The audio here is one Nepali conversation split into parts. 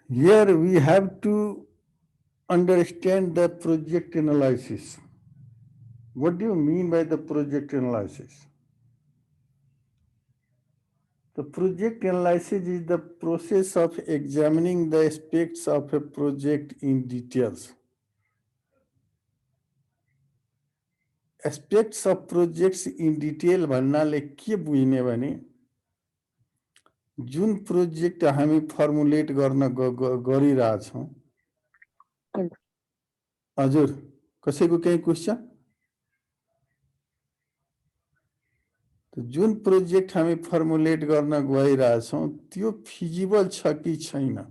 Here we have to understand the project analysis. What do you mean by the project analysis? The project analysis is the process of examining the aspects of a project in details. Aspects of projects in detail भन्नाले के बुझ्ने भने जुन प्रोजेक्ट हामी फर्मुलेट गर्न गरिरहेछौँ। हजुर कसैको केही क्वेशन? जुन प्रोजेक्ट हामी फर्मुलेट गर्न गइरहेछौँ त्यो फिजिबल छ कि छैन।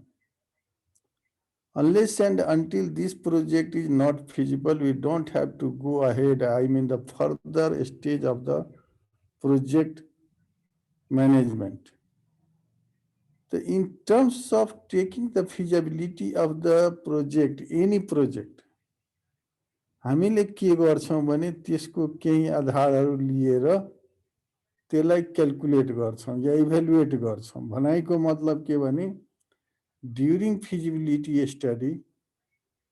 Unless and until this project is not feasible, we don't have to go ahead. I mean the further stage of the project management. So in terms of taking the feasibility of the project, any project, हामीले के गर्छौं भने त्यसको केही आधारहरू लिएर त्यसलाई क्याल्कुलेट गर्छौं या इभ्यालुएट गर्छौं। भनाइको मतलब के भने ड्युरिङ फिजिबिलिटी स्टडी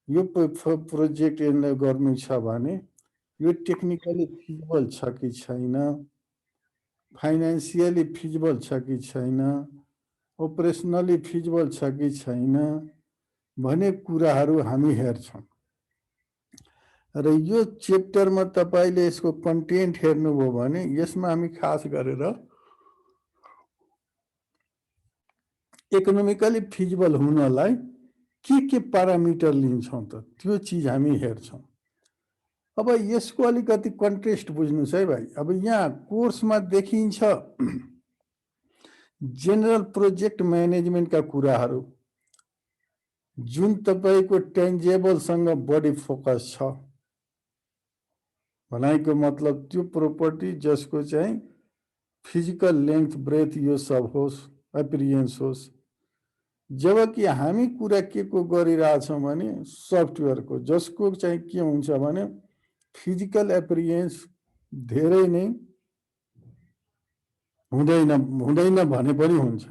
यो प्रोजेक्ट गर्नु छ भने यो टेक्निकली फिजिबल छ कि छैन, फाइनान्शियली फिजिबल छ कि छैन, अपरेसनली फिजिबल छ कि छैन भन्ने कुराहरू हामी हेर्छौं। र यो च्याप्टरमा तपाईले यसको कन्टेन्ट हेर्नुभयो भने यसमा हामी खास गरेर इकोनोमिकली फिजिबल हुनलाई के प्यारामिटर लिन्छौं त त्यो चीज हामी हेर्छौं। अब यसको अलिकति कन्टेक्स्ट बुझ्नुस् है भाइ। अब यहाँ कोर्समा देखिन्छ जेनरल प्रोजेक्ट म्यानेजमेन्ट का कुराहरू जुन तपाईको टेन्जेबल सँग बढी फोकस छ। भनाइको मतलब त्यो प्रोपर्टी जसको चाहिँ फिजिकल लेंथ ब्रेथ यो सब होस्, एपिरियन्स होस्। जबकि हामी कुरा के को गरिरहेछौं भने सफ्टवेयर को जसको चाहिँ के हुन्छ भने फिजिकल एपिरियन्स धेरै नै हुँदैन भने पनि हुन्छ।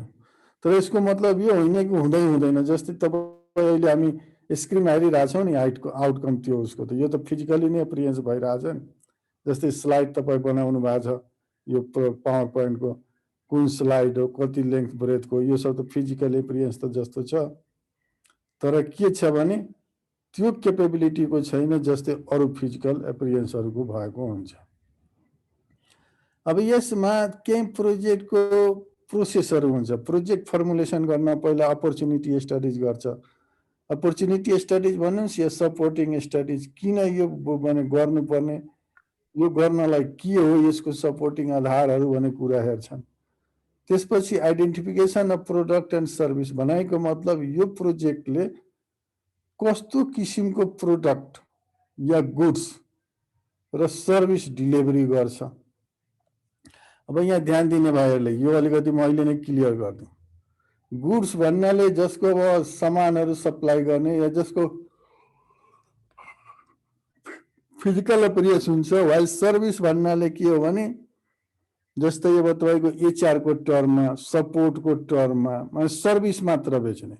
तर यसको मतलब यो होइन कि हुँदैन। जस्तै तपाईँ अहिले हामी स्क्रिन हेरिरहेछौं नि आउटकम त्यो उसको त यो त फिजिकली नै एपिरियन्स भइरहेछ नि। जस्तै स्लाइड तपाईँ बनाउनु भएको छ यो पावर पोइन्ट को कुन स्लाइड हो, कति लेंथ ब्रेथ को, यो सब त फिजिकल एपिरियन्स त जस्तो छ। तर के छ भने त्यो केपेबिलिटी को छैन जस्तै अरु फिजिकल एपिरियन्सहरुको भएको हुन्छ। अब यसमा केही प्रोजेक्ट को प्रोसेसहरु हुन्छ। प्रोजेक्ट फर्मुलेसन गर्न पहिला अपर्चुनिटी स्टडीज गर्छ। अपर्चुनिटी स्टडीज भन्नुस् या सपोर्टिङ स्टडीज किन यो भने गर्नुपर्ने, यो गर्नलाई के हो, यसको सपोर्टिङ आधारहरु भन्ने कुरा हेर्छन्। त्यसपछि identification of product and service बनाएको मतलब यो प्रोजेक्टले कस्तो किसिमको प्रोडक्ट या गुड्स र सर्भिस डिलिभरी गर्छ। अब यहाँ ध्यान दिने भाइहरुले यो अलिकति मैले नै क्लियर गर्छु। गुड्स भन्नाले जसको अब सामानहरु सप्लाई गर्ने या जसको फिजिकल एपिरियन्स हुन्छ। वाइल सर्भिस भन्नाले के हो भने जस्तै अब तपाईको एचआर को टर्ममा, सपोर्ट को टर्ममा माने सर्भिस मात्र बेच्ने।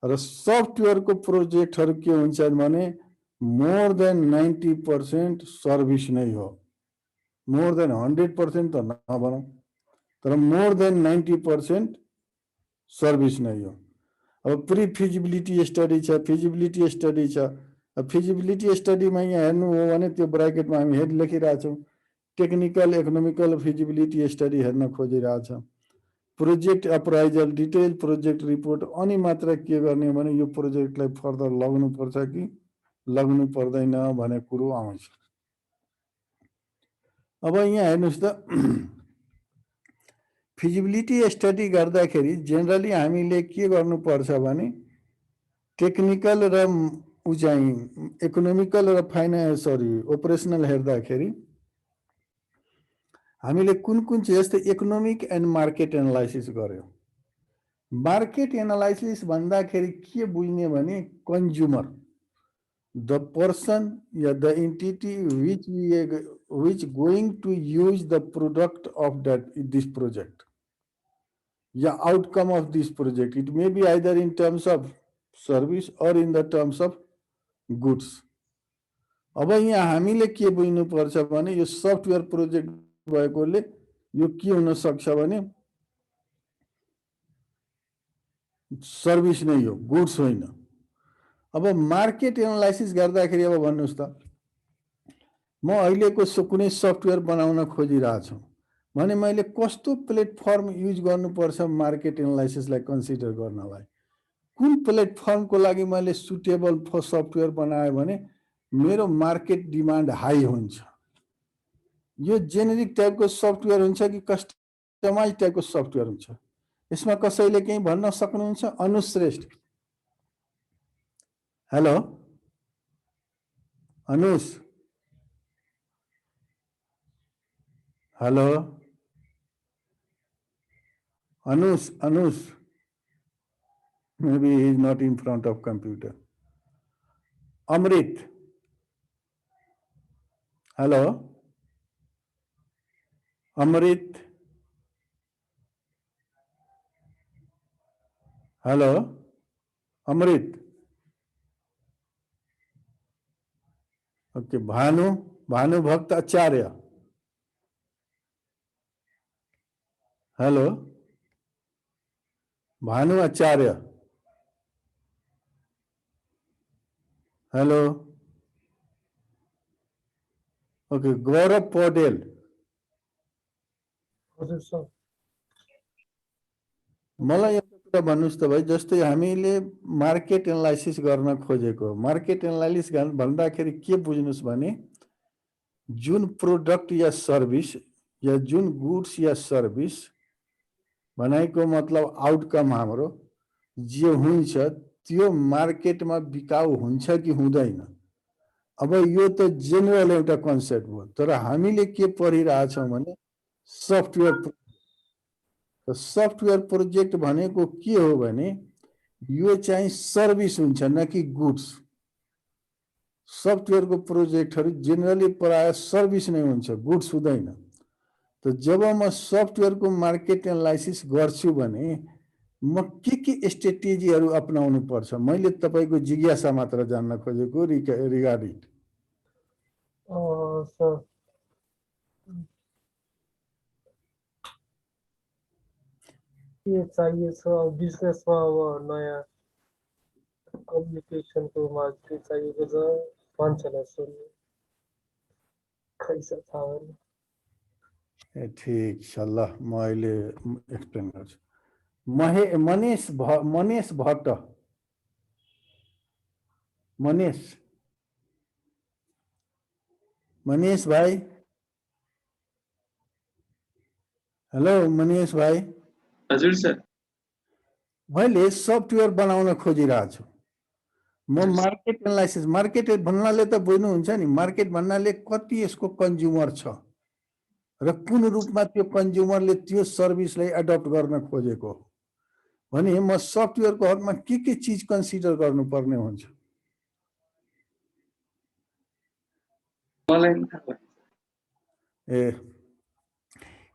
र सफ्टवेयर को प्रोजेक्टहरु के हुन्छन् भने मोर देन 90% सर्भिस नै हो। मोर देन 100% त नभनौं तर मोर देन 90% सर्भिस नै हो। अब प्री फिजिबिलिटी स्टडी छ, फिजिबिलिटी स्टडी छ। फिजिबिलिटी स्टडी मा यहाँ हेर्नु हो भने त्यो ब्र्याकेटमा हामी हेड लेखिरहेछौं। टेक्निकल इकोनोमिकल फिजिबिलिटी स्टडी हेर्न खोजिरहेछ। Project appraisal, detail project report अनि मात्र के गर्ने भने यो प्रोजेक्टलाई फर्दर लग्नु पर्छ कि लग्नु पर्दैन भन्ने कुरो आउँछ। अब यहाँ हेर्नुस् त फिजिबिलिटी स्टडी गर्दाखेरि जेनरली हामीले के गर्नुपर्छ भने टेक्निकल र चाहिँ इकोनोमिकल र अपरेसनल हेर्दाखेरि हामीले कुन चाहिँ जस्तै इकोनोमिक एन्ड मार्केट एनालाइसिस गर्यो। मार्केट एनालाइसिस भन्दाखेरि के बुझ्ने भने consumer, the person yeah the entity which going to use the product of that this project या outcome of this project. It may be either in terms of service और in the terms of goods. अब यहाँ हामीले के बुझ्नुपर्छ भने यो सफ्टवेयर प्रोजेक्ट भएकोले यो के हुन सक्छ भने सर्भिस नै हो, गुड्स होइन. अब मार्केट एनालाइसिस गर्दाखेरि अब भन्नुहोस् त, म अहिलेको कुनै सफ्टवेयर बनाउन खोजिरहेछु भने मैले कस्तो प्लेटफर्म युज गर्नुपर्छ मार्केट एनालाइसिसलाई कन्सिडर गर्नलाई. कुन प्लेटफर्मको लागि मैले सुटेबल सफ्टवेयर बनाएँ भने मेरो मार्केट डिमान्ड हाई हुन्छ. यो जेनेरिक टाइपको सफ्टवेयर हुन्छ कि कस्टमाइज टाइपको सफ्टवेयर हुन्छ? यसमा कसैले केही भन्न सक्नुहुन्छ? Anushreshtha. Hello Anush. Hello Anush. Maybe he is not in front of computer. Amrit. Hello. Amrit. Hello. Amrit. Okay. Bhanu Bhakt Acharya. Hello. Bhanu Acharya. Hello. Okay. Gaurav Paudel. मलाई एउटा कुरा भन्नुहोस् त भाइ, जस्तै हामीले मार्केट एनालाइसिस गर्न खोजेको. मार्केट एनालाइसिस भन्दाखेरि के बुझ्नुहोस् भने जुन प्रोडक्ट या सर्भिस या जुन गुड्स या सर्भिस भनेको मतलब आउटकम हाम्रो जे हुन्छ त्यो मार्केटमा बिकाउ हुन्छ कि हुँदैन. अब यो त जेनरल एउटा कन्सेप्ट हो, तर हामीले के पढिरहेछौँ भने सफ्टवेयर प्रोजेक्ट भनेको के हो भने यो चाहिँ सर्भिस हुन्छ न कि गुड्स. सफ्टवेयरको प्रोजेक्टहरू जेनरली प्राय सर्भिस नै हुन्छ, गुड्स हुँदैन. त जब म सफ्टवेयरको मार्केट एनालाइसिस गर्छु भने म के स्ट्रेटेजीहरू अपनाउनु पर्छ? मैले तपाईको जिज्ञासा मात्र जान्न खोजेको रिगार्डिङ. सर के चाहिए छ बिजनेसमा? अब नयाँ कम्युनिकेसनको मार्केट चाहिएको छ, मान्छेलाई सोध्नु खैस थाहा भएन. ठिक छ, ल म अहिले एक्सप्लेन गर्छु. मनेश भट्ट. मनेश भाइ. हेलो मनेश भाइ. हजुर सर. मैले सफ्टवेयर बनाउन खोजिरहेको छु. म मार्केट एनालाइसिस, मार्केट भन्नाले त बुझ्नुहुन्छ नि, मार्केट भन्नाले कति यसको कन्ज्युमर छ र कुन रूपमा त्यो कन्ज्युमरले त्यो सर्भिसलाई एडप्ट गर्न खोजेको भने म सफ्टवेयरको हकमा के चीज कन्सिडर गर्नुपर्ने हुन्छ?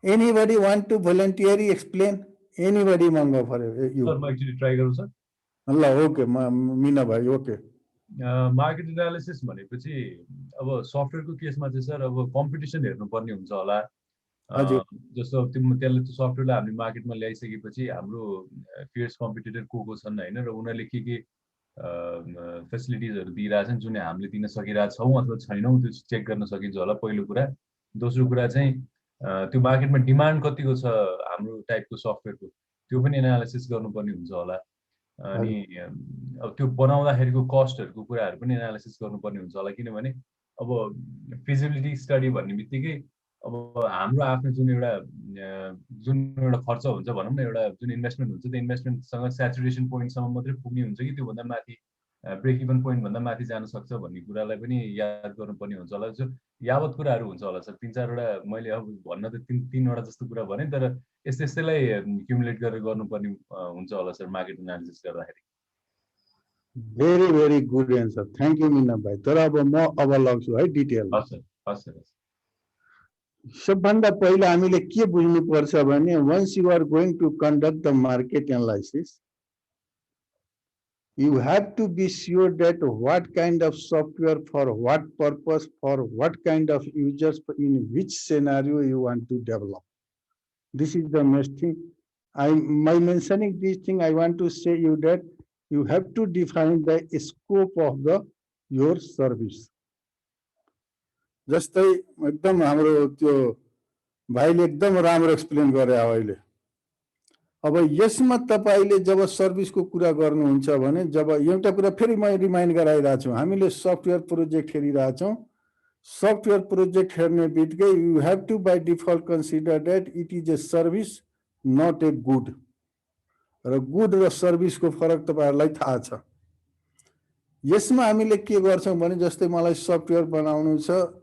Anybody want to voluntarily explain? Anybody manga for you? Sir, I actually try गरौँ सर. ल ओके मीना भाइ. ओके. मार्केट एनालिसिस भनेपछि अब सफ्टवेयरको केसमा चाहिँ सर अब कम्पिटिसन हेर्नुपर्ने हुन्छ होला. जस्तो त्यसले त्यो सफ्टवेयरलाई हामीले मार्केटमा ल्याइसकेपछि हाम्रो फियर्स कम्पिटिटर को छन् हैन, र उनीहरूले के फेसिलिटिजहरू दिइरहेछन् जुन हामीले दिन सकिरहेछौँ अथवा छैनौँ त्यो चेक गर्न सकिन्छ होला, पहिलो कुरा. दोस्रो कुरा चाहिँ त्यो मार्केटमा डिमान्ड कतिको छ हाम्रो टाइपको सफ्टवेयरको त्यो पनि एनालिसिस गर्नुपर्ने हुन्छ होला. अनि अब त्यो बनाउँदाखेरिको कस्टहरूको कुराहरू पनि एनालिसिस गर्नुपर्ने हुन्छ होला, किनभने अब फिजिबिलिटी स्टडी भन्ने बित्तिकै अब हाम्रो आफ्नो जुन एउटा खर्च हुन्छ भनौँ न, एउटा जुन इन्भेस्टमेन्ट हुन्छ त्यो इन्भेस्टमेन्टसँग स्याचुरेसन पोइन्टसम्म मात्रै पुग्ने हुन्छ कि त्योभन्दा माथि ब्रेक इभन पोइन्ट भन्दा माथि जान सक्छ भन्ने कुरालाई पनि याद गर्नुपर्ने हुन्छ होला. जो यावत कुराहरू हुन्छ होला सर. 3-4वटा मैले अब भन्न त 3वटा जस्तो कुरा भने, तर यस्तैलाई क्युमुलेट गरेर गर्नुपर्ने हुन्छ होला सर मार्केट एनालिसिस गर्दाखेरि. Very good answer. Thank you Meena भाइ. तर अब म लग्छु है डिटेल. हस् सर. सबभन्दा पहिला हामीले के बुझ्नुपर्छ भने once you are going to conduct the market analysis, you have to be sure that what kind of software for what purpose, for what kind of users, in which scenario you want to develop. This is the most thing. By mentioning this thing, I want to say you that you have to define the scope of your service. जस्तै एकदम हाम्रो त्यो भाइले एकदम राम्रो एक्सप्लेन गरे अहिले। अब यसमा तपाईले जब सर्भिसको कुरा गर्नुहुन्छ भने जब एउटा कुरा फेरि म रिमाइन्ड गराइरहेको छु, हामीले सफ्टवेयर प्रोजेक्ट हेरिरहेको छौँ। सफ्टवेयर प्रोजेक्ट हेर्ने बित्तिकै you have to by default consider that it is a service not a good. र गुड र सर्भिसको फरक तपाईहरुलाई थाहा छ। यसमा हामीले के गर्छौं भने जस्तै मलाई सफ्टवेयर बनाउनु छ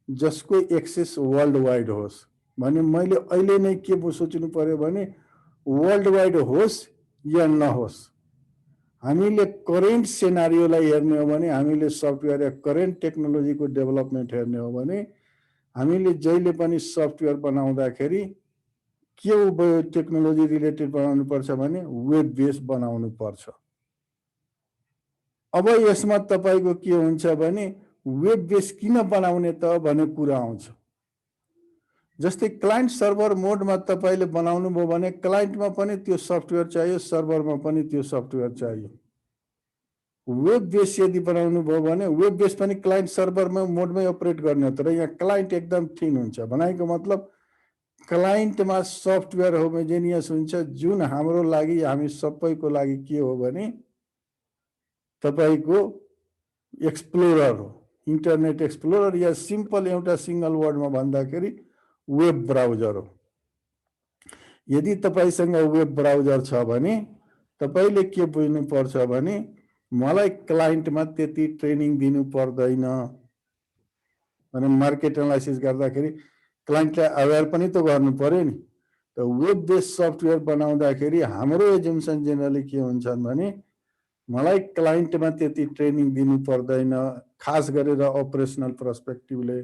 जसको एक्सेस वर्ल्ड वाइड होस् भने मैले अहिले नै के सोच्नु पर्यो भने वर्ल्ड वाइड होस् या नहोस्। हामीले करेन्ट सिनारियोलाई हेर्ने हो भने, हामीले सफ्टवेयर या करेन्ट टेक्नोलोजीको डेभलपमेन्ट हेर्ने हो भने हामीले जहिले पनि सफ्टवेयर बनाउँदाखेरि के टेक्नोलोजी रिलेटेड बनाउनु पर्छ भने वेब बेस बनाउनु पर्छ। अब यसमा तपाईको के हुन्छ भने वेब बेस किन बनाउने त भन्ने कुरा आउँछ। जस्तै क्लाइन्ट सर्भर मोडमा तपाईले बनाउनु भयो भने क्लाइन्टमा पनि त्यो सफ्टवेयर चाहियो, सर्भरमा पनि त्यो सफ्टवेयर चाहियो। वेब बेस यदि बनाउनु भयो भने वेब बेस पनि क्लाइन्ट सर्भरमा मोडमै अपरेट गर्ने, तर यहाँ क्लाइन्ट एकदम थिन हुन्छ। भनेको मतलब क्लाइन्टमा सफ्टवेयर होमोजेनियस हुन्छ, जुन हाम्रो लागि, हामी सबैको लागि के हो भने तपाईको एक्सप्लोरर हो, इन्टरनेट एक्सप्लोरर, या सिम्पल एउटा सिंगल वर्डमा भन्दाखेरि वेब ब्राउजर हो। यदि तपाईसँग वेब ब्राउजर छ भने तपाईले के बुझ्नु पर्छ भने मलाई क्लाइन्टमा त्यति ट्रेनिङ दिनु पर्दैन। अनि मार्केट एनालाइसिस गर्दाखेरि क्लाइन्टलाई अवेयर पनि त गर्नु पर्यो नि। त वेब बेस्ड सफ्टवेयर बनाउँदाखेरि हाम्रो एजम्पसन जेनरली के हुन्छन् भने मलाई क्लाइन्टमा त्यति ट्रेनिङ दिनु पर्दैन, खास गरेर अपरेसनल पर्सपेक्टिभले।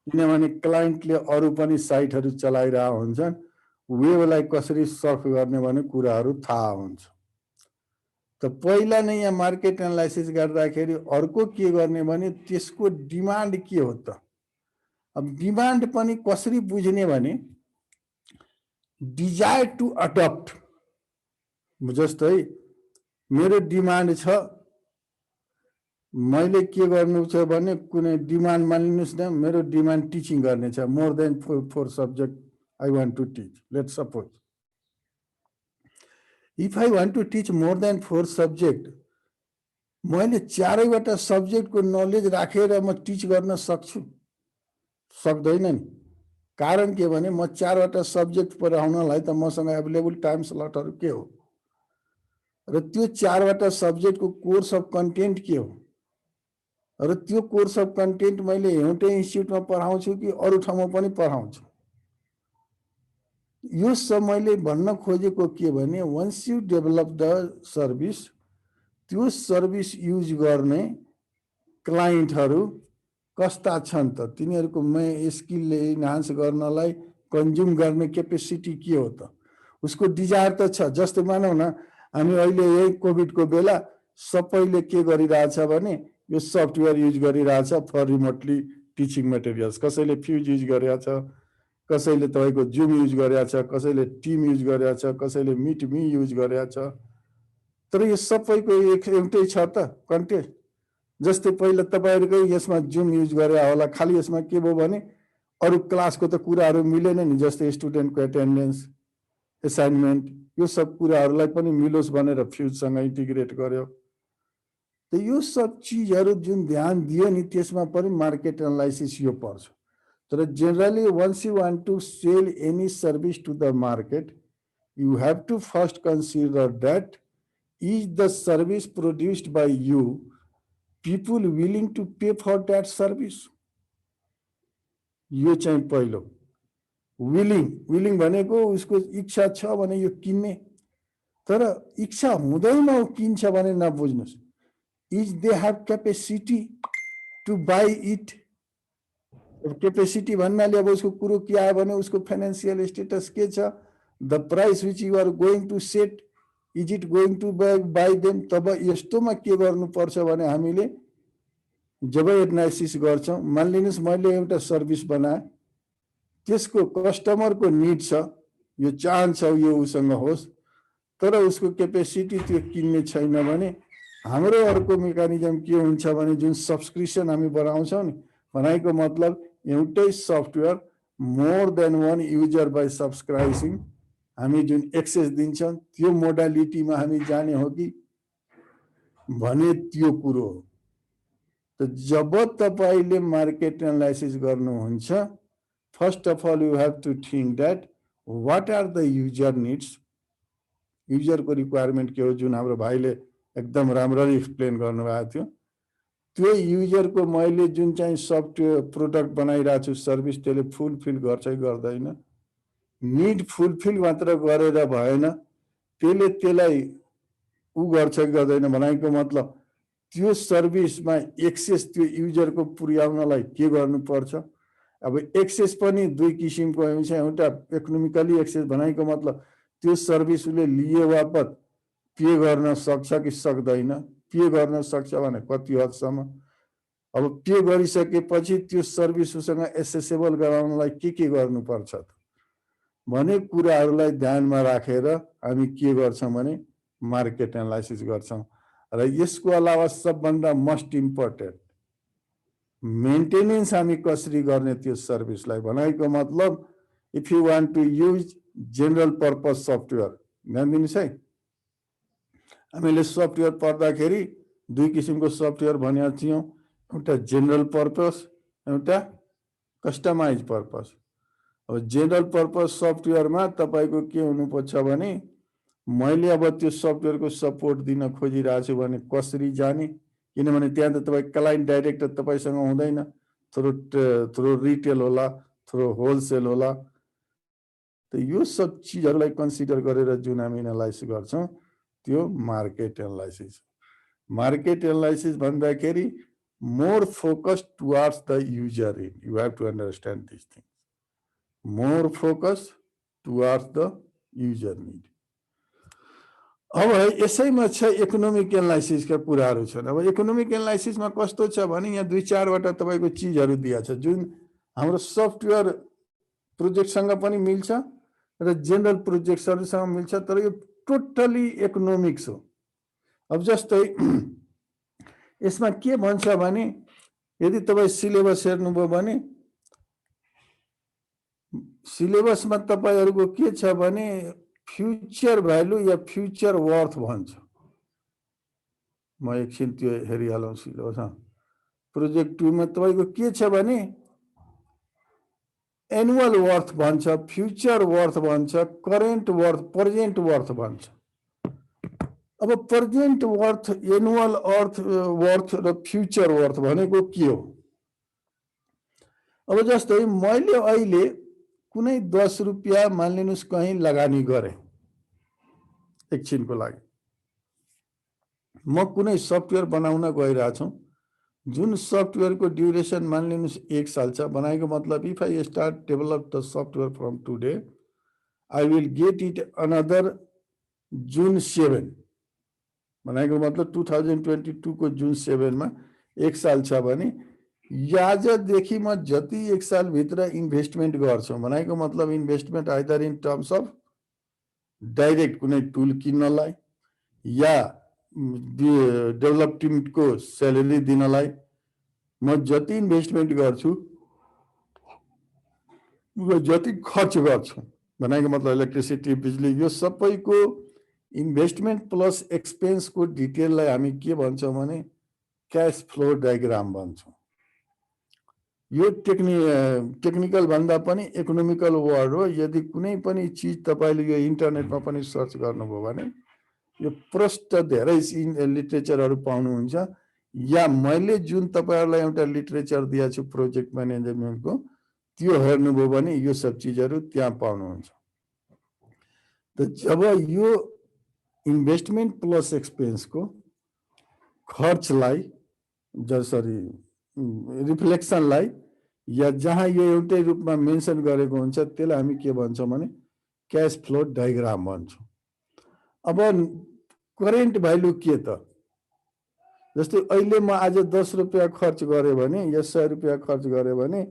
किनभने क्लाइन्टले अरू पनि साइटहरू चलाइरहेका हुन्छन्, वेबलाई कसरी सर्फ गर्ने भन्ने कुराहरू थाहा हुन्छ। त पहिला नै यहाँ मार्केट एनालाइसिस गर्दाखेरि अर्को के गर्ने भने त्यसको डिमान्ड के हो त। अब डिमान्ड पनि कसरी बुझ्ने भने डिजायर टु अडप्ट। जस्तै मेरो डिमान्ड छ, मैले के गर्नु छ भने कुनै डिमान्ड मानिनुस् न, मेरो डिमान्ड टिचिङ गर्ने छ, more than 4 subject I want to teach. Let's suppose if I want to teach more than 4 subject, मैले 4वटा सब्जेक्टको नलेज राखेर म टिच गर्न सक्छु? सक्दैन नि। कारण के भने म 4वटा सब्जेक्ट पढाउनलाई त मसँग अवेलेबल टाइम स्लटहरू के हो, र त्यो 4वटा सब्जेक्टको कोर्स अफ कन्टेन्ट के हो, र त्यो कोर्स अफ कन्टेन्ट मैले एउटै इन्स्टिट्युटमा पढाउँछु कि अरू ठाउँमा पनि पढाउँछु। यो सब मैले भन्न खोजेको के भने once you develop the service, त्यो सर्भिस युज गर्ने क्लाइन्टहरू कस्ता छन् त, तिनीहरूको स्किलले इन्हान्स गर्नलाई कन्ज्युम गर्ने क्यापेसिटी के हो त, उसको डिजायर त छ। जस्तै मानौ न हामी अहिले यही कोभिडको बेला सबैले के गरिरहेछ भने यो सफ्टवेयर युज गरिरहेछ फर रिमोटली टिचिङ मटेरियल्स। कसैले फ्युज युज गरेछ, कसैले तपाईको जुम युज गरेछ, कसैले टिम युज गरेछ, कसैले मिट मी युज गरेछ। तर यो सबैको एउटै छ त कन्टेन्ट। जस्तै पहिला तपाईहरुकै यसमा जुम युज गरे होला, खाली यसमा के भयो भने अरू क्लासको त कुराहरू मिलेन नि। जस्तै स्टुडेन्टको एटेन्डेन्स, असाइनमेन्ट, यो सब कुराहरूलाई पनि मिलोस् भनेर फ्युजसँग इन्टिग्रेट गर्यो। त यो सब चीजहरू जुन ध्यान दियो नि त्यसमा पनि मार्केट एनालाइसिस यो पर्छ। तर generally once you want to sell any service to the market, you have to first consider that is the service produced by you people willing to pay for that service? यो चाहिँ पहिलो विलिङ भनेको उसको इच्छा छ भने यो किन्ने, तर इच्छा हुँदैन उ किन्छ भने नबुझ्नुस्। Is they have capacity to buy it? Capacity भन्नाले अब उसको कुरो के आयो भने उसको फाइनेन्सियल स्टेटस के छ, the price which you are going to set is it going to buy them. तब यस्तोमा के गर्नुपर्छ भने हामीले जब एनालाइसिस गर्छौँ, मानिलिनुहोस् मैले एउटा सर्भिस बनाएँ, त्यसको कस्टमरको निड छ, यो चाहन्छ यो उसँग होस्, तर उसको क्यापेसिटी त्यो किन्ने छैन भने हाम्रो अर्को मेकानिजम के हुन्छ भने जुन सब्सक्रिप्सन हामी बनाउँछौँ नि, बनाएको मतलब एउटै software more than one user by subscribing हामी जुन एक्सेस दिन्छौँ त्यो मोडालिटीमा हामी जाने हो कि भने त्यो कुरो हो। त जब तपाईले मार्केट एनालाइसिस गर्नुहुन्छ, first of all you have to think that what are the user needs, user को रिक्वायरमेंट के हो, जुन हाम्रो भाइले एकदम राम्ररी एक्सप्लेन गर्नुभएको थियो। त्यो यूजर को मैले जुन चाहिँ सफ्टवेयर प्रोडक्ट बनाइरहेको छु, सर्भिस त्यसले फुलफिल गर्छ कि गर्दैन, नीड फुलफिल मात्र गरेर भएन, त्यसले त्यसलाई उ गर्छ कि गर्दैन भनेको मतलब त्यो सर्भिसमा एक्सेस त्यो यूजर को पुर्याउनलाई के गर्नुपर्छ। अब एक्सेस पनि दुई किसिमको हुन्छ, एउटा इकोनोमिकली एक्सेस भनेको मतलब त्यो सर्भिस उसले लिए बापत पे गर्न सक्छ कि सक्दैन, पे गर्न सक्छ भने कति हदसम्म, अब पे गरिसकेपछि त्यो सर्भिस उसँग एसेसेबल गराउनलाई के गर्नुपर्छ भने कुराहरूलाई ध्यानमा राखेर हामी के गर्छौँ भने मार्केट एनालाइसिस गर्छौँ। र यसको अलावा सबभन्दा मोस्ट इम्पोर्टेन्ट मेन्टेनेन्स हामी कसरी गर्ने त्यो सर्भिसलाई भनेको मतलब if you want to use general purpose software, ध्यान दिनुहोस् है, हामीले सफ्टवेयर पढ्दाखेरि दुई किसिमको सफ्टवेयर भनेका थियौँ, एउटा जेनरल पर्पज, एउटा कस्टमाइज पर्पज। अब जेनरल पर्पज सफ्टवेयरमा तपाईको के हुनुपर्छ भने मैले अब त्यो सफ्टवेयरको सपोर्ट दिन खोजिरहेको छु भने कसरी जाने, किनभने त्यहाँ त तपाईँ क्लाइन्ट डाइरेक्ट तपाईसँग हुँदैन, थ्रु रिटेल होला, थ्रु होलसेल होला। त यो सब चिजहरूलाई कन्सिडर गरेर जुन हामी एनालाइसिस गर्छौँ त्यो मार्केट एनालाइसिस। मार्केट एनालाइसिस भन्दाखेरि more focus towards the user in, you have to understand this thing, more focus towards the user need. अब यसैमा छ इकोनोमिक एनालाइसिसका कुराहरू छन्। अब इकोनोमिक एनालाइसिसमा कस्तो छ भने यहाँ दुई चारवटा तपाईको चिजहरू दिएको छ जुन हाम्रो सफ्टवेयर प्रोजेक्टसँग पनि मिल्छ र जेनरल प्रोजेक्टहरूसँग मिल्छ, तर यो टोटली इकोनोमिक्स हो। अब जस्तै यसमा के भन्छ भने यदि तपाईँ सिलेबस हेर्नुभयो भने सिलेबसमा तपाईहरुको के छ भने फ्युचर भ्यालु या फ्युचर वर्थ भन्छ। म एकछिन त्यो हेरिहालौँ सिलेबस। प्रोजेक्ट 2 मा तपाईको के छ भने एनुअल वर्थ भन्छ, फ्युचर वर्थ भन्छ, करेन्ट वर्थ, प्रेजेन्ट वर्थ भन्छ। अब प्रेजेन्ट वर्थ, एनुअल वर्थ र फ्युचर वर्थ भनेको के हो? अब जस्तै मैले अहिले कुनै 10 रुपैयाँ मानिलिनुस् कहीँ लगानी गरेँ एकछिनको लागि, म कुनै सफ्टवेयर बनाउन गइरहेछु जुन सफ्टवेयर को ड्युरेसन मानिलिनुस् 1 साल छ। बनाएको मतलब if I start develop the software from today I will get it another जुन 7, बनाएको मतलब 2022 को जुन 7 मा 1 साल छ भने आजदेखि म जति 1 साल भित्र इन्भेस्टमेन्ट गर्छु, भनेको मतलब investment either in terms of direct कुनै टुल किन्नलाई या डेभलप टिमको स्यालेरी दिनलाई म जति इन्भेस्टमेन्ट गर्छु जति खर्च गर्छु, भनेको मतलब इलेक्ट्रिसिटी, बिजुली, यो सबैको इन्भेस्टमेन्ट प्लस एक्सपेन्स को डिटेललाई हामी के भन्छौँ भने क्याश फ्लो डायग्राम भन्छौँ। यो टेक्निकल भन्दा पनि इकोनोमिकल वर्ड हो। यदि कुनै पनि चीज तपाईले यो इन्टरनेटमा पनि सर्च गर्नुभयो भने यो प्रष्ट धेरै लिटरेचरहरू पाउनुहुन्छ, या मैले जुन तपाईहरुलाई एउटा लिटरेचर दिएको छु प्रोजेक्ट म्यानेजमेन्टको त्यो हेर्नुभयो भने यो सब चीजहरू त्यहाँ पाउनुहुन्छ। त जब यो इन्भेस्टमेन्ट प्लस एक्सपेन्स को खर्चलाई जसरी रिफ्लेक्सनलाई या जहाँ यो एउटै रूपमा मेन्सन गरेको हुन्छ त्यसलाई हामी के भन्छौँ भने क्यास फ्लो डायग्राम भन्छौँ। अब करेन्ट भ्यालु के त? जस्तै अहिले म आज 10 रुपियाँ खर्च गरेँ भने या 100 रुपियाँ खर्च गरेँ भने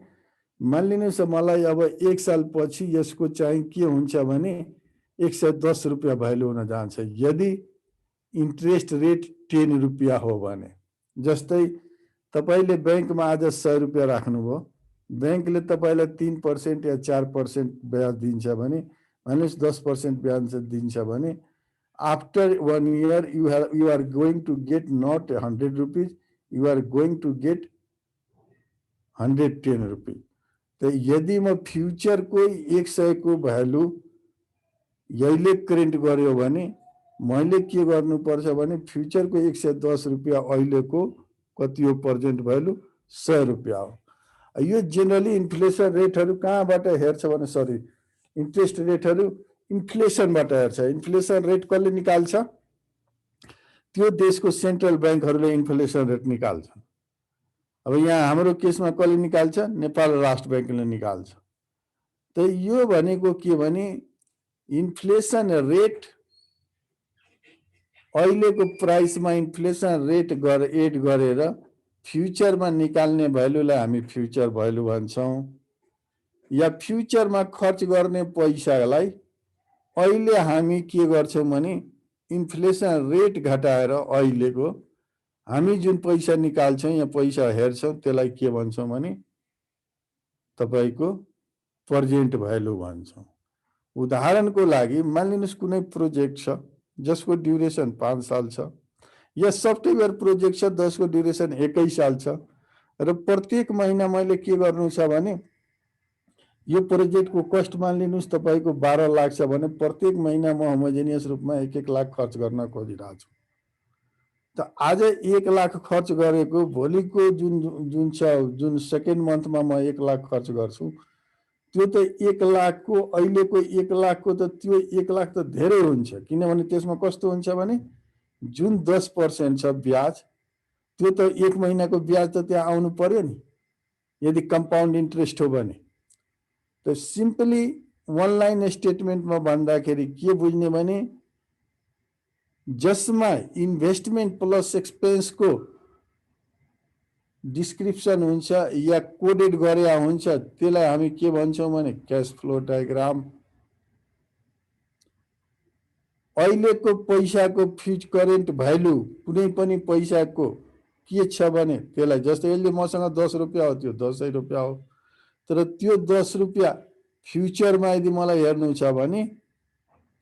मानिलिनुहोस् मलाई अब 1 साल पछि यसको चाहिँ के हुन्छ भने 110 रुपियाँ भ्यालु हुन जान्छ यदि इन्ट्रेस्ट रेट 10 रुपियाँ हो भने। जस्तै तपाईले बैंकमा आज 100 रुपियाँ राख्नुभयो, बैंकले तपाईलाई 3% या 4% ब्याज दिन्छ भने मानिलिनुहोस् 10% ब्याज दिन्छ भने after 1 year you are going to get not 100 rupees, you are going to get 110 rupees। तो यदि म फ्युचरको 100 को भ्यालु यहिले करेन्ट गर्यो भने मैले के गर्नुपर्छ भने फ्युचरको 110 रुपियाँ अहिलेको कति हो प्रेजेन्ट भ्यालु 100 रुपियाँ हो। यो जेनरली इन्फ्लेसन रेटहरू कहाँबाट हेर्छ भने सरी इन्ट्रेस्ट रेटहरू इन्फ्लेसनबाट हेर्छ। इन्फ्लेसन रेट कसले निकाल्छ? त्यो देशको सेन्ट्रल ब्याङ्कहरूले इन्फ्लेसन रेट निकाल्छ। अब यहाँ हाम्रो केसमा कसले निकाल्छ? नेपाल राष्ट्र ब्याङ्कले निकाल्छ। त यो भनेको के भने इन्फ्लेसन रेट अहिलेको प्राइसमा इन्फ्लेसन रेट एड गरेर फ्युचरमा निकाल्ने भ्यालुलाई हामी फ्युचर भ्यालु भन्छौँ। या फ्युचरमा खर्च गर्ने पैसालाई अहिले हामी के गर्छौँ भने इन्फ्लेसन रेट घटाएर अहिलेको हामी जुन पैसा निकाल्छौँ या पैसा हेर्छौँ त्यसलाई के भन्छौँ भने तपाईको प्रेजेन्ट भ्यालु भन्छौँ। उदाहरणको लागि मानिलिनुहोस् कुनै प्रोजेक्ट छ जसको ड्युरेसन 5 साल छ या सफ्टवेयर प्रोजेक्ट छ जसको ड्युरेसन 1 साल छ र प्रत्येक महिना मैले के गर्नु छ भने यो प्रोजेक्टको कस्ट मानिलिनुहोस् तपाईको 12 लाख छ भने प्रत्येक महिना म होमोजेनियस रूपमा 1-1 लाख खर्च गर्न खोजिरहेको छु। त आज 1 लाख खर्च गरेको भोलिको जुन सेकेन्ड मन्थमा म 1 लाख खर्च गर्छु त्यो त 1 लाखको अहिलेको 1 लाखको त त्यो 1 लाख त धेरै हुन्छ। किनभने त्यसमा कस्तो हुन्छ भने जुन 10% छ ब्याज त्यो त 1 महिनाको ब्याज त त्यहाँ आउनु पर्यो नि यदि कम्पाउन्ड इन्ट्रेस्ट हो भने। तो सिम्पली वन लाइन स्टेटमेन्टमा भन्दाखेरि के बुझ्ने भने जसमा इन्भेस्टमेन्ट प्लस एक्सपेन्सको डिस्क्रिप्सन हुन्छ या कोडेड गरेका हुन्छ त्यसलाई हामी के भन्छौँ भने क्याश फ्लो डायग्राम। अहिलेको पैसाको फ्युच करेन्ट भ्यालु कुनै पनि पैसाको के छ भने त्यसलाई जस्तै अहिले मसँग 10 रुपियाँ हो त्यो 10 रुपियाँ हो तर त्यो 10 रुपियाँ फ्युचरमा यदि मलाई हेर्नु छ भने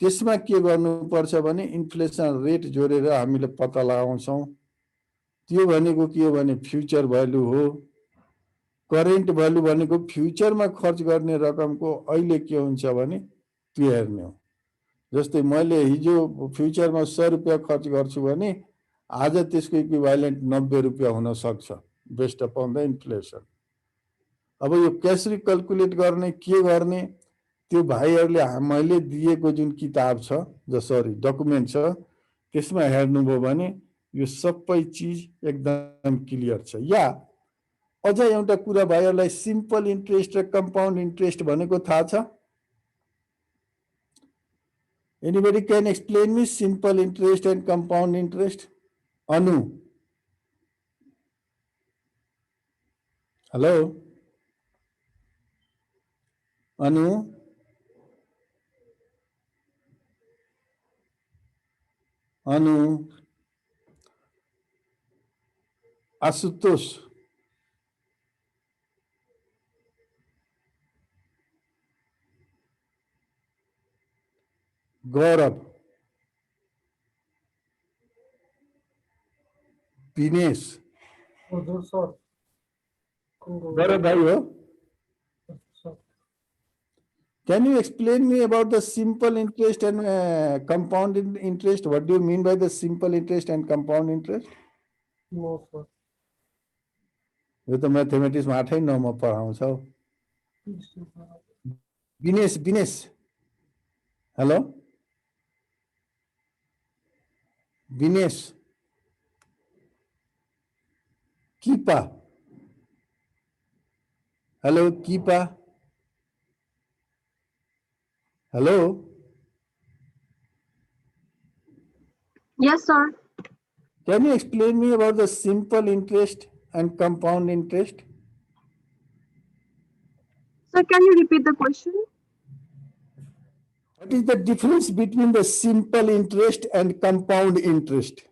त्यसमा के गर्नुपर्छ भने इन्फ्लेसन रेट जोडेर हामीले पत्ता लगाउँछौँ। त्यो भनेको के हो भने फ्युचर भ्यालु हो। करेन्ट भ्यालु भनेको फ्युचरमा खर्च गर्ने रकमको अहिले के हुन्छ भने त्यो हेर्ने हो। जस्तै मैले हिजो फ्युचरमा 100 रुपियाँ खर्च गर्छु भने आज त्यसको इक्विभ्यालेन्ट 90 रुपियाँ हुन सक्छ बेस्ड अपन द इन्फ्लेसन। अब यो क्यासरी क्याल्कुलेट गर्ने के गर्ने त्यो भाइहरूले मैले दिएको जुन किताब छ सरी डकुमेन्ट छ त्यसमा हेर्नुभयो भने यो सबै चिज एकदम क्लियर छ। या अझ एउटा कुरा भाइहरूलाई सिम्पल इन्ट्रेस्ट र कम्पाउन्ड इन्ट्रेस्ट भनेको थाहा छ? Anybody can explain me simple interest and compound interest? Anu? Hello? Anu? Anu? Asutosh? गौरव? दिनेश? हजुर सर। गौरव भाइ हो? Can you explain me about the simple interest and compound interest? What do you mean by the simple interest and compound interest? No sir. यो त म्याथमेटिक्समा 8 9 मा पढाउँछ। Dinesh hello Dinesh Kipa Hello, Kipa. Hello. Yes, sir. Can you explain me about the simple interest and compound interest? Sir, can you repeat the question? What is the difference between the simple interest and compound interest?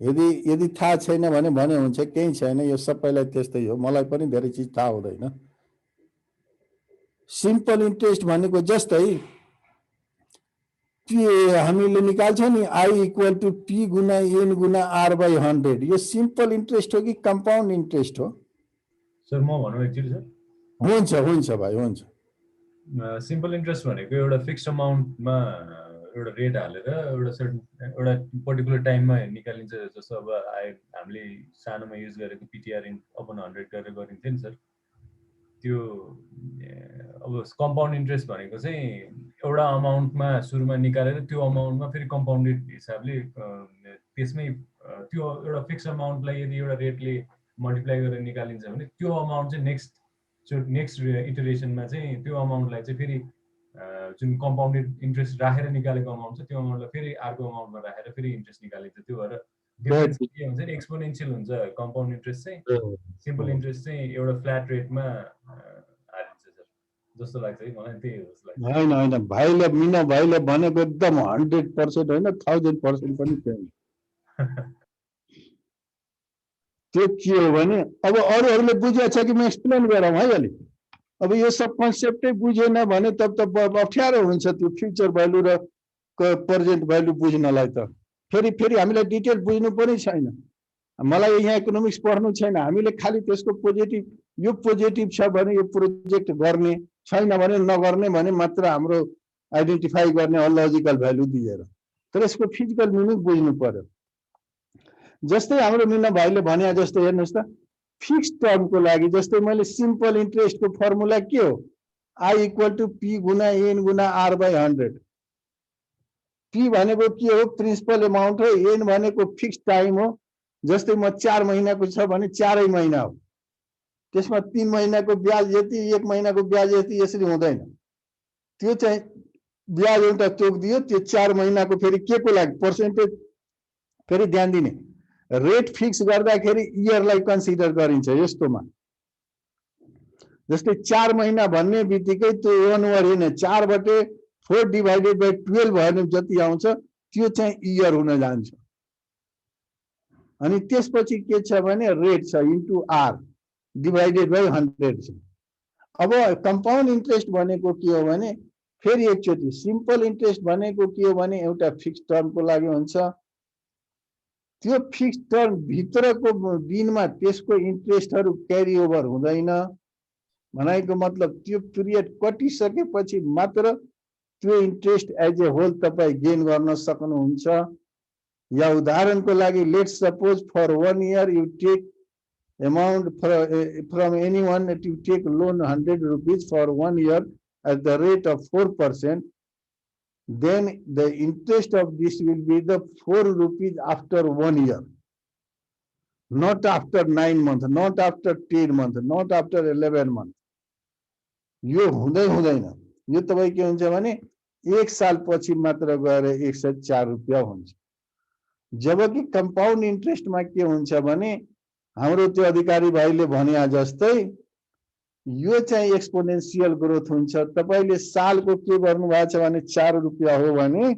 यदि थाहा छैन भने हुन्छ, केही छैन, यो सबैलाई त्यस्तै हो, मलाई पनि धेरै चीज थाहा हुँदैन। सिम्पल इन्ट्रेस्ट भनेको जस्तै हामीले निकाल्छौं नि I इक्वल टु P गुना N गुना R बाई 100, यो सिम्पल इन्ट्रेस्ट हो कि कम्पाउन्ड इन्ट्रेस्ट हो? सर म भनौँ एक्चुअली सर, हुन्छ भाइ, हुन्छ। सिम्पल इन्ट्रेस्ट भनेको एउटा फिक्स्ड अमाउन्टमा एउटा रेट हालेर एउटा पर्टिकुलर टाइममा निकालिन्छ। जस्तो अब हामीले सानोमा युज गरेको पिटिआर अपन 100 गरेर गरिन्थ्यो नि सर, त्यो अब कम्पाउन्ड इन्ट्रेस्ट भनेको चाहिँ एउटा अमाउन्टमा सुरुमा निकालेर त्यो अमाउन्टमा फेरि कम्पाउन्डेड हिसाबले त्यसमै त्यो एउटा फिक्स अमाउन्टलाई यदि एउटा रेटले मल्टिप्लाई गरेर निकालिन्छ भने त्यो अमाउन्ट चाहिँ नेक्स्ट इटरेसनमा चाहिँ त्यो अमाउन्टलाई चाहिँ फेरि जुन कम्पाउन्डेड इन्ट्रेस्ट राखेर निकालेको अमाउन्ट छ त्यो अमाउन्टलाई फेरि अर्को अमाउन्टमा राखेर फेरि इन्ट्रेस्ट निकालिन्छ। त्यो भएर डिफरेन्स के हुन्छ, एक्सपोनेन्शियल हुन्छ कम्पाउन्ड इन्ट्रेस्ट चाहिँ। सिम्पल इन्ट्रेस्ट चाहिँ एउटा फ्ल्याट रेटमा हालिन्छ सर, जस्तो लाग्छ है मलाई, त्यही हो जस्तो लाग्छ। होइन, भाइले मिना भाइले भनेको एकदम 100% होइन, 1000% पनि छैन। त्यो के हो भने अब अरूहरूले बुझेको छ कि म एक्सप्लेन गरौँ है अलि। अब यो सब कन्सेप्टै बुझेन भने तब त अप्ठ्यारो हुन्छ त्यो फ्युचर भ्यालु र प्रेजेन्ट भ्यालु बुझ्नलाई। त फेरि हामीलाई डिटेल बुझ्नु पनि छैन। मलाई यहाँ इकोनोमिक्स पढ्नु छैन, हामीले खालि त्यसको पोजिटिभ, यो पोजिटिभ छ भने यो प्रोजेक्ट गर्ने, छैन भने नगर्ने भने मात्र हाम्रो आइडेन्टिफाई गर्ने लजिकल भ्यालु दिएर, तर यसको फिजिकल मिनिङ बुझ्नु पर्यो। जस्तै हाम्रो मिना भाइले भने जस्तै हेर्नुहोस् त, फिक्स टर्मको लागि जस्तै मैले सिम्पल इन्ट्रेस्टको फर्मुला के हो, I इक्वल टु P गुना N गुना R बाई 100। P भनेको के हो, प्रिन्सिपल एमाउन्ट हो, N भनेको फिक्स टाइम हो। जस्तै म 4 महिनाको छ भने 4 महिना हो, त्यसमा 3 महिनाको ब्याज यति, 1 महिनाको ब्याज यति, यसरी हुँदैन। त्यो चाहिँ ब्याज एउटा तोकिदियो, त्यो 4 महिनाको फेरि के को लागि पर्सेन्टेज, फेरि ध्यान दिने, रेट फिक्स गर्दाखेरि इयरलाई कन्सिडर गरिन्छ यस्तोमा। जस्तै 4 महिना भन्ने बित्तिकै त्यो 1 इयर होइन, 4/4 डिभाइडेड बाई 12 भने जति आउँछ त्यो चाहिँ इयर हुन जान्छ। अनि त्यसपछि के छ भने रेट छ इन्टु R डिभाइडेड बाई 100 छ। अब कम्पाउन्ड इन्ट्रेस्ट भनेको के हो भने फेरि एकचोटि, सिम्पल इन्ट्रेस्ट भनेको के हो भने एउटा फिक्स टर्मको लागि हुन्छ। त्यो फिक्स टर्म भित्रको दिनमा त्यसको इन्ट्रेस्टहरू क्यारी ओभर हुँदैन। भनेको मतलब त्यो पिरियड कटिसकेपछि मात्र त्यो इन्ट्रेस्ट एज ए होल तपाईँ गेन गर्न सक्नुहुन्छ। या उदाहरणको लागि let's suppose for 1 year you take amount from anyone that you take loan 100 rupees for 1 year at the rate of 4%, then the interest of this will be the 4 rupees after 1 year, not after 9 months, not after 10 months, not after 11 months. यो हुँदैन, यो तपाईँ के हुन्छ भने 1 साल पछि मात्र गएर 104 रुपैयाँ हुन्छ। जबकि कम्पाउन्ड इन्ट्रेस्टमा के हुन्छ भने हाम्रो त्यो अधिकारी भाइले भने जस्तै यो चाहिँ एक्सपोनेन्शियल ग्रोथ हुन्छ। तपाईले सालको के गर्नु भएको छ भने 4 रुपैयाँ हो भने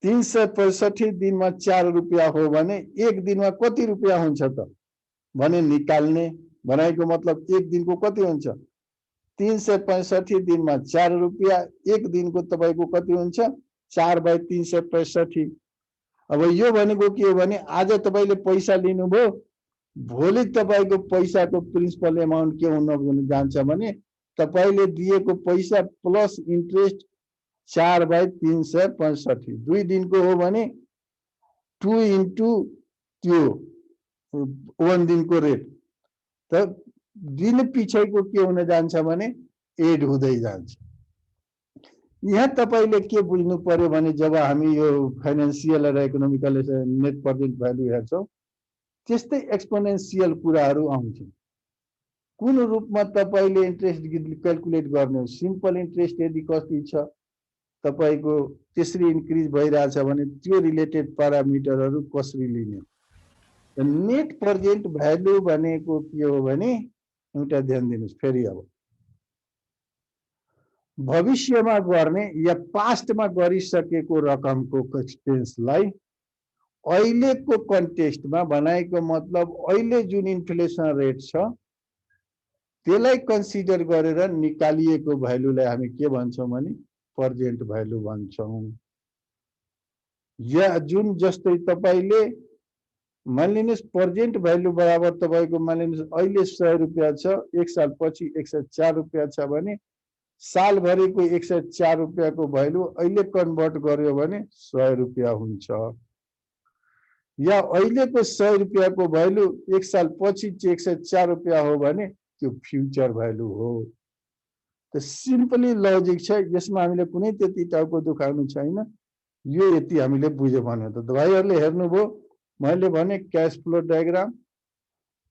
365 दिनमा 4 रुपैयाँ हो भने एक दिनमा कति रुपैयाँ हुन्छ त भने निकाल्ने। भनेको मतलब एक दिनको कति हुन्छ, 365 दिनमा 4 रुपैयाँ, एक दिनको तपाईको कति हुन्छ 4/365। अब यो भनेको के हो भने आज तपाईले पैसा लिनुभयो, भोलि तपाईको पैसाको प्रिन्सिपल एमाउन्ट के हुन जान्छ भने तपाईले दिएको पैसा प्लस इन्ट्रेस्ट 4/365। 2 दिनको हो भने 2 इन्टु त्यो 1 दिनको रेट, त दिन पछिको के हुन जान्छ भने एड हुँदै जान्छ। यहाँ तपाईले के बुझ्नु पर्यो भने जब हामी यो फाइनान्शियल र इकोनोमिकल नेट प्रेजेन्ट भ्यालु हेर्छौं त्यस्तै एक्सपोनेन्शियल कुराहरू आउँछन्। कुन रूपमा तपाईले इन्ट्रेस्ट क्याल्कुलेट गर्ने हो? सिम्पल इन्ट्रेस्ट यदि कति छ तपाईको त्यसरी इन्क्रिज भइरहेछ भने त्यो रिलेटेड प्यारामिटरहरू कसरी लिने? नेट प्रेजेन्ट भ्यालु भनेको के हो भने एउटा ध्यान दिनुस् फेरि अब भविष्यमा गर्ने या पास्टमा गरिसकेको रकमको एक्सपेन्सलाई अहिलेको कन्टेक्स्टमा बनाएको मतलब अहिले जुन इन्फ्लेसन रेट छ त्यसलाई कन्सिडर गरेर निकालिएको भ्यालुलाई हामी के भन्छौं भने प्रेजेन्ट भ्यालु भन्छौं। या जुन जस्तै तपाईले मानिलिनुस् प्रेजेन्ट भ्यालु बराबर तपाईको मानिलिनुस् अहिले 100 रुपैयाँ छ, एक साल पछि 104 रुपैयाँ छ भने साल भरिको 104 रुपैयाँको भ्यालु अहिले कन्भर्ट गर्यो भने 100 रुपैयाँ हुन्छ। या अहिलेको 100 रुपैयाँको भ्यालु एक साल पछि 104 रुपैयाँ हो भने त्यो फ्युचर भ्यालु हो। त सिम्पली लजिक छ, यसमा हामीले कुनै त्यति टाउको दुखाउनु छैन। यो यति हामीले बुझ्यो भने त भाइहरुले हेर्नुभयो मैले भने cash flow diagram,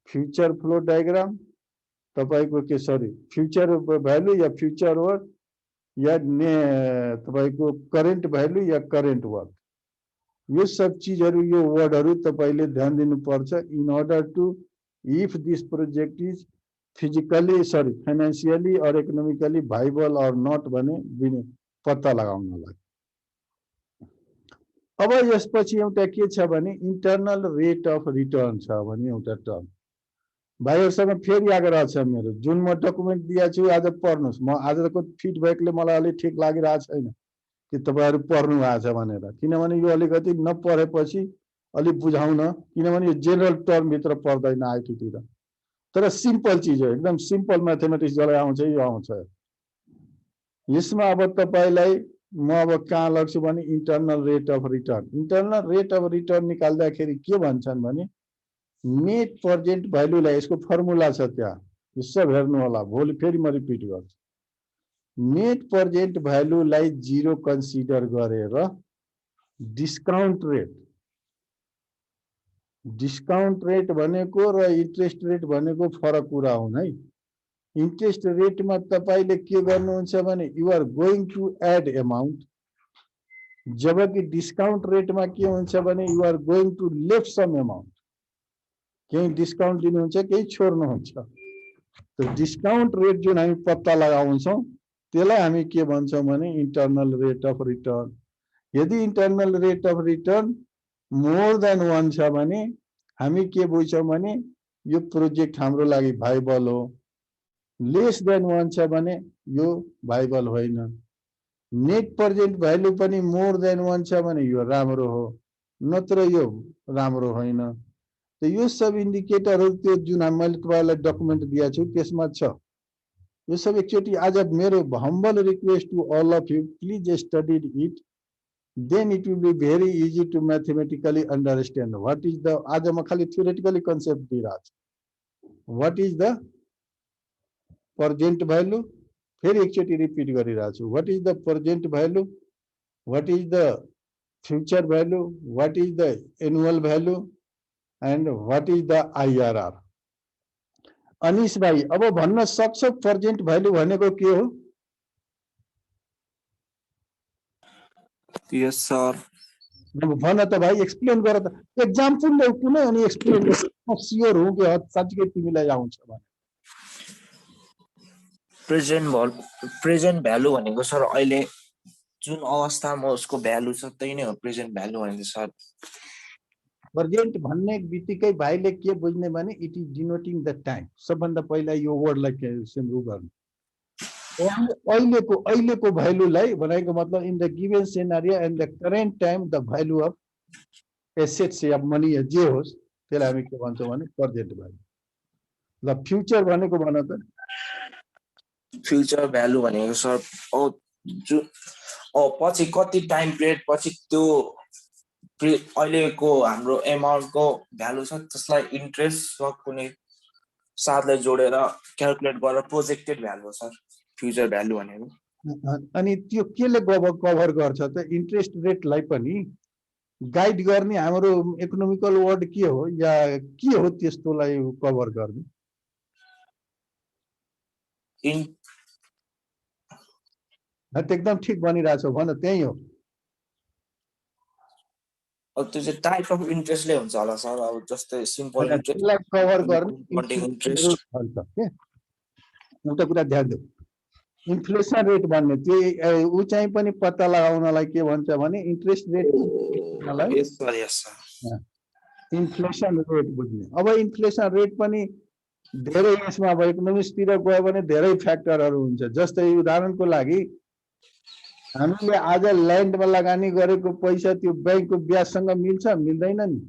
future flow diagram, तपाईको के सरी फ्युचर भ्यालु या फ्युचर वर्थ या तपाईको करेन्ट भ्यालु या करेन्ट वर्थ, यो सब चीजहरु यो वर्डहरु तपाईले ध्यान दिनु पर्छ in order to if this project is physically sorry financially और इकोनोमिकली भाइबल और नट भने पत्ता लगाउनलाई। अब यसपछि एउटा के छ भने इन्टरनल रेट अफ रिटर्न छ भने एउटा टर्म भाइहरुसँग फेरि आग्रह छ मेरो, जुन म डकुमेन्ट दिएको छु आज पढ्नुस्। म आजको फिडब्याकले मलाई अलि ठीक लागिरहेको छैन कि तपाईहरु पढ्नु भएको छ भनेर, किनभने यो अलिकति नपढेपछि अलि बुझाउन, किनभने यो जेनरल टर्म भित्र पर्दैन आईटी तिर, तर सिम्पल चीज हो, एकदम सिम्पल म्याथमेटिक्स जसलाई आउँछ यो आउँछ। यसमा अब तपाईलाई म अब कहाँ लग्छु भने internal rate of return. Internal rate of return निकाल्दाखेरि के भन्छन् भने नेट प्रेजेन्ट भ्यालुलाई, यसको फर्मुला छ त्यहाँ, यो सब हेर्नु होला, भोलि फेरि म रिपिट गर्छु। नेट प्रेजेन्ट भ्यालुलाई 0 कन्सिडर गरेर डिस्काउन्ट रेट भनेको र इन्ट्रेस्ट रेट भनेको फरक कुरा हुन् है। इन्ट्रेस्ट रेटमा तपाईले के गर्नुहुन्छ भने you are going to add amount, जबकि डिस्काउन्ट रेटमा के हुन्छ भने you are going to left some amount, केही डिस्काउन्ट दिनुहुन्छ केही छोड्नुहुन्छ। त डिस्काउन्ट रेट जुन हामी पत्ता लगाउँछौं त्यसलाई हामी के भन्छौं भने इन्टरनल रेट अफ रिटर्न। यदि internal rate of return more than 1 छ भने हामी के बुझ्छौं भने यो प्रोजेक्ट हाम्रो लागि भाइबल हो, लेस देन 1 छ भने यो भाइबल होइन। नेट प्रेजेन्ट भ्यालु पनि मोर देन 1 छ भने यो राम्रो हो, नत्र यो राम्रो होइन। त यो सब इन्डिकेटरहरु त्यो जुन मैले तपाईलाई डकुमेन्ट दिएको छु त्यसमा छ। यो सब एकचोटी आज मेरो humble request to all of you, please study it, then it will be very easy to mathematically understand what is the, आज म खाली theoretically concept दिइरहेको छु, what is the present value, फेरि एकचोटी रिपिट गरिरहेको छु, what is the present value, what is the future value, what is the annual value and what is the IRR। अनिश भाइ अब भन्न सक्छ प्रेजेन्ट भ्यालु भनेको के हो? यस सर। भन त भाइ, एक्सप्लेन गर त, एक्जाम्पल ल्याउ कुनै अनि एक्सप्लेन गर, म स्योर हुँ कि साच्चै तिमीलाई आउँछ भने। प्रेजेन्ट भ्यालु भनेको सर अहिले जुन अवस्थामा उसको भ्यालु छ त्यही नै हो प्रेजेन्ट भ्यालु भनेको सर। प्रेजेन्ट भन्ने बित्तिकै भाइले के बुझ्ने भने इट इज डिनोटिङ द टाइम। सबभन्दा पहिला यो वर्डलाई सुरु गर्नु, अहिलेको भ्यालुलाई भनेको मतलब in the given scenario and the current time the value of assets या मनी या जे होस् त्यसलाई हामी के भन्छौँ भने प्रेजेन्ट भ्यालु। ल फ्युचर भनेको भन त। फ्युचर भ्यालु भनेको सर पछि कति टाइम पिरियड पछि त्यो अहिलेको हाम्रो एमाउन्टको भ्यालु छ त्यसलाई इन्ट्रेस्ट र कुनै साथलाई जोडेर क्याल्कुलेट गरेर प्रोजेक्टेड भ्यालु हो सर फ्युचर भ्यालु भनेको। अनि त्यो केले कभर गर्छ त इन्ट्रेस्ट रेटलाई पनि गाइड गर्ने हाम्रो इकोनोमिकल वर्ड के हो या के हो त्यस्तोलाई कभर गर्ने एकदम ठिक भनिरहेछ भन त्यही हो अब त्यो चाहिँ टाइप अफ इन्ट्रेस्टले हुन्छ होला सर अब जस्तै सिम्पल त्यसलाई कभर गर्ने इन्ट्रेस्ट एउटा कुरा ध्यान दिऊ इन्फ्लेसन रेट भन्ने त्यो ऊ चाहिँ पनि पत्ता लगाउनलाई के भन्छ भने इन्ट्रेस्ट रेट इन्फ्लेसन रेट बुझ्ने अब इन्फ्लेसन रेट पनि धेरै यसमा अब इकोनोमिक्सतिर गयो भने धेरै फ्याक्टरहरू हुन्छ जस्तै उदाहरणको लागि हामीले आज ल्यान्डमा लगानी गरेको पैसा त्यो ब्याङ्कको ब्याजसँग मिल्छ मिल्दैन नि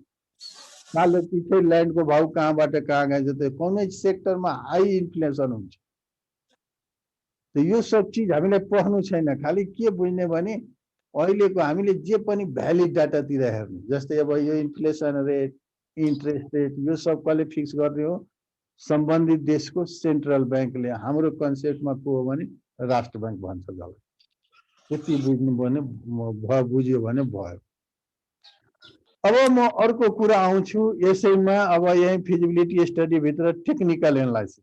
साल पछि ल्यान्डको भाउ कहाँबाट कहाँ गएछ त्यो कुनै सेक्टरमा हाई इन्फ्लेसन हुन्छ यो सब चिज हामीले पढ्नु छैन खालि के बुझ्ने भने अहिलेको हामीले जे पनि भ्यालिड डाटातिर हेर्ने जस्तै अब यो इन्फ्लेसन रेट इन्ट्रेस्ट रेट यो सब कसले फिक्स गर्ने हो सम्बन्धित देशको सेन्ट्रल ब्याङ्कले हाम्रो कन्सेप्टमा को हो भने राष्ट्र ब्याङ्क भन्छ जसलाई त्यति बुझ्नु भने बुझ्यो भने भयो अब म अर्को कुरा आउँछु यसैमा अब यही फिजिबिलिटी स्टडी भित्र टेक्निकल एनालाइसिस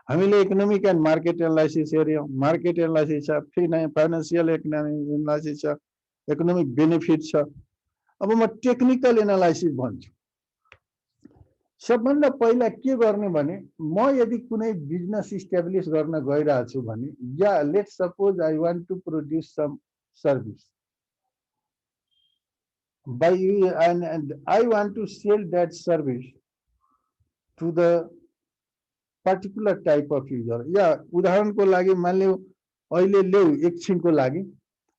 हामीले इकोनोमिक एन्ड मार्केट एनालाइसिस हेऱ्यौँ मार्केट एनालाइसिस छ फाइनेन्सियल एनालाइसिस छ इकोनोमिक बेनिफिट छ अब म टेक्निकल एनालाइसिस भन्छु सबभन्दा पहिला के गर्ने भने म यदि कुनै बिजनेस इस्टाब्लिस गर्न गइरहेको छु भने या let suppose I want to produce some service and I want to sell that service to the particular type of user या उदाहरणको लागि मान्यो अहिले ल्याउ एकछिनको लागि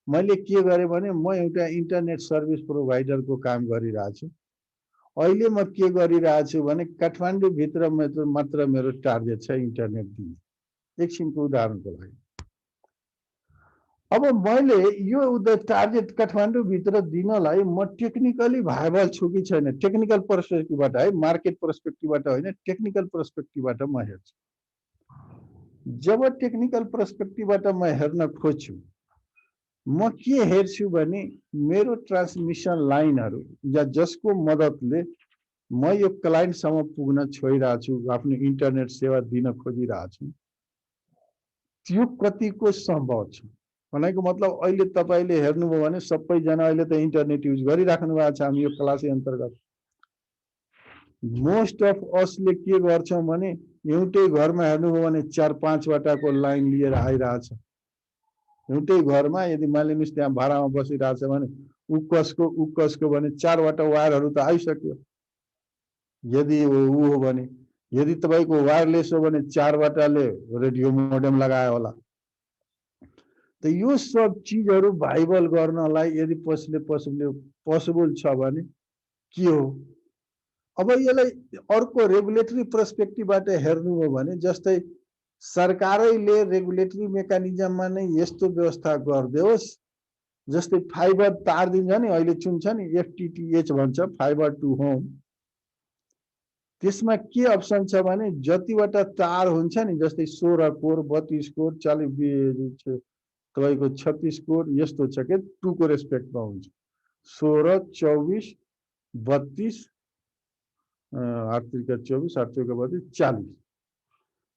मैले के गरे भने म एउटा इन्टरनेट सर्भिस प्रोवाइडरको काम गरिरहेको छु अहिले म के गरिरहेको छु भने काठमाडौँ भित्र मात्र मेरो टार्गेट छ इन्टरनेट दिने एकछिनको उदाहरणको लागि अब मैले यो टार्गेट काठमाडौँ भित्र दिनलाई म टेक्निकली भाइबल छु कि छैन टेक्निकल पर्सपेक्टिभबाट है मार्केट पर्सपेक्टिभबाट होइन टेक्निकल पर्सपेक्टिभबाट म हेर्छु जब टेक्निकल पर्सपेक्टिभबाट म हेर्न खोज्छु म के हेर्छु भने मेरो ट्रान्समिसन लाइनहरू या जसको मद्दतले म यो क्लाइन्टसम्म पुग्न छोइरहेको छु आफ्नो इन्टरनेट सेवा दिन खोजिरहेको छु त्यो कतिको सम्भव छ भनेको मतलब अहिले तपाईले हेर्नुभयो भने सबैजना अहिले त इन्टरनेट युज गरिराख्नु भएको छ हामी यो क्लासै अन्तर्गत मोस्ट अफ असले के गर्छौं भने एउटै घरमा हेर्नुभयो भने 4-5 वटाको लाइन लिएर आइरहेछ एउटै घरमा यदि मानिलिनुस् त्यहाँ भाडामा बसिरहेछ भने उक्कसको भने 4 वटा वायरहरू त आइसक्यो यदि ऊ हो भने यदि तपाईको वायरलेस हो भने 4 वटाले रेडियो मोडेम लगायो होला त यो सब चीजहरु भाइबल गर्नलाई यदि पोसिबल छ भने के हो अब यसलाई अर्को रेगुलेटरी पर्सपेक्टिभबाट हेर्नु हो भने जस्तै सरकारैले रेगुलेटरी मेकानिजममा नै यस्तो व्यवस्था गर्दियोस् जस्तै फाइबर तार दिन्छ नि अहिले चुन्छ नि एफटीटीएच भन्छ फाइबर टु होम त्यसमा के अप्सन छ भने जतिवटा तार हुन्छ नि जस्तै 16 कोर 32 कोर 40 तपाईको 36 कोर यस्तो छ के 2 को रेस्पेक्टमा हुन्छ 16 24 32 8 त्रिका 24 8 चौका 32 40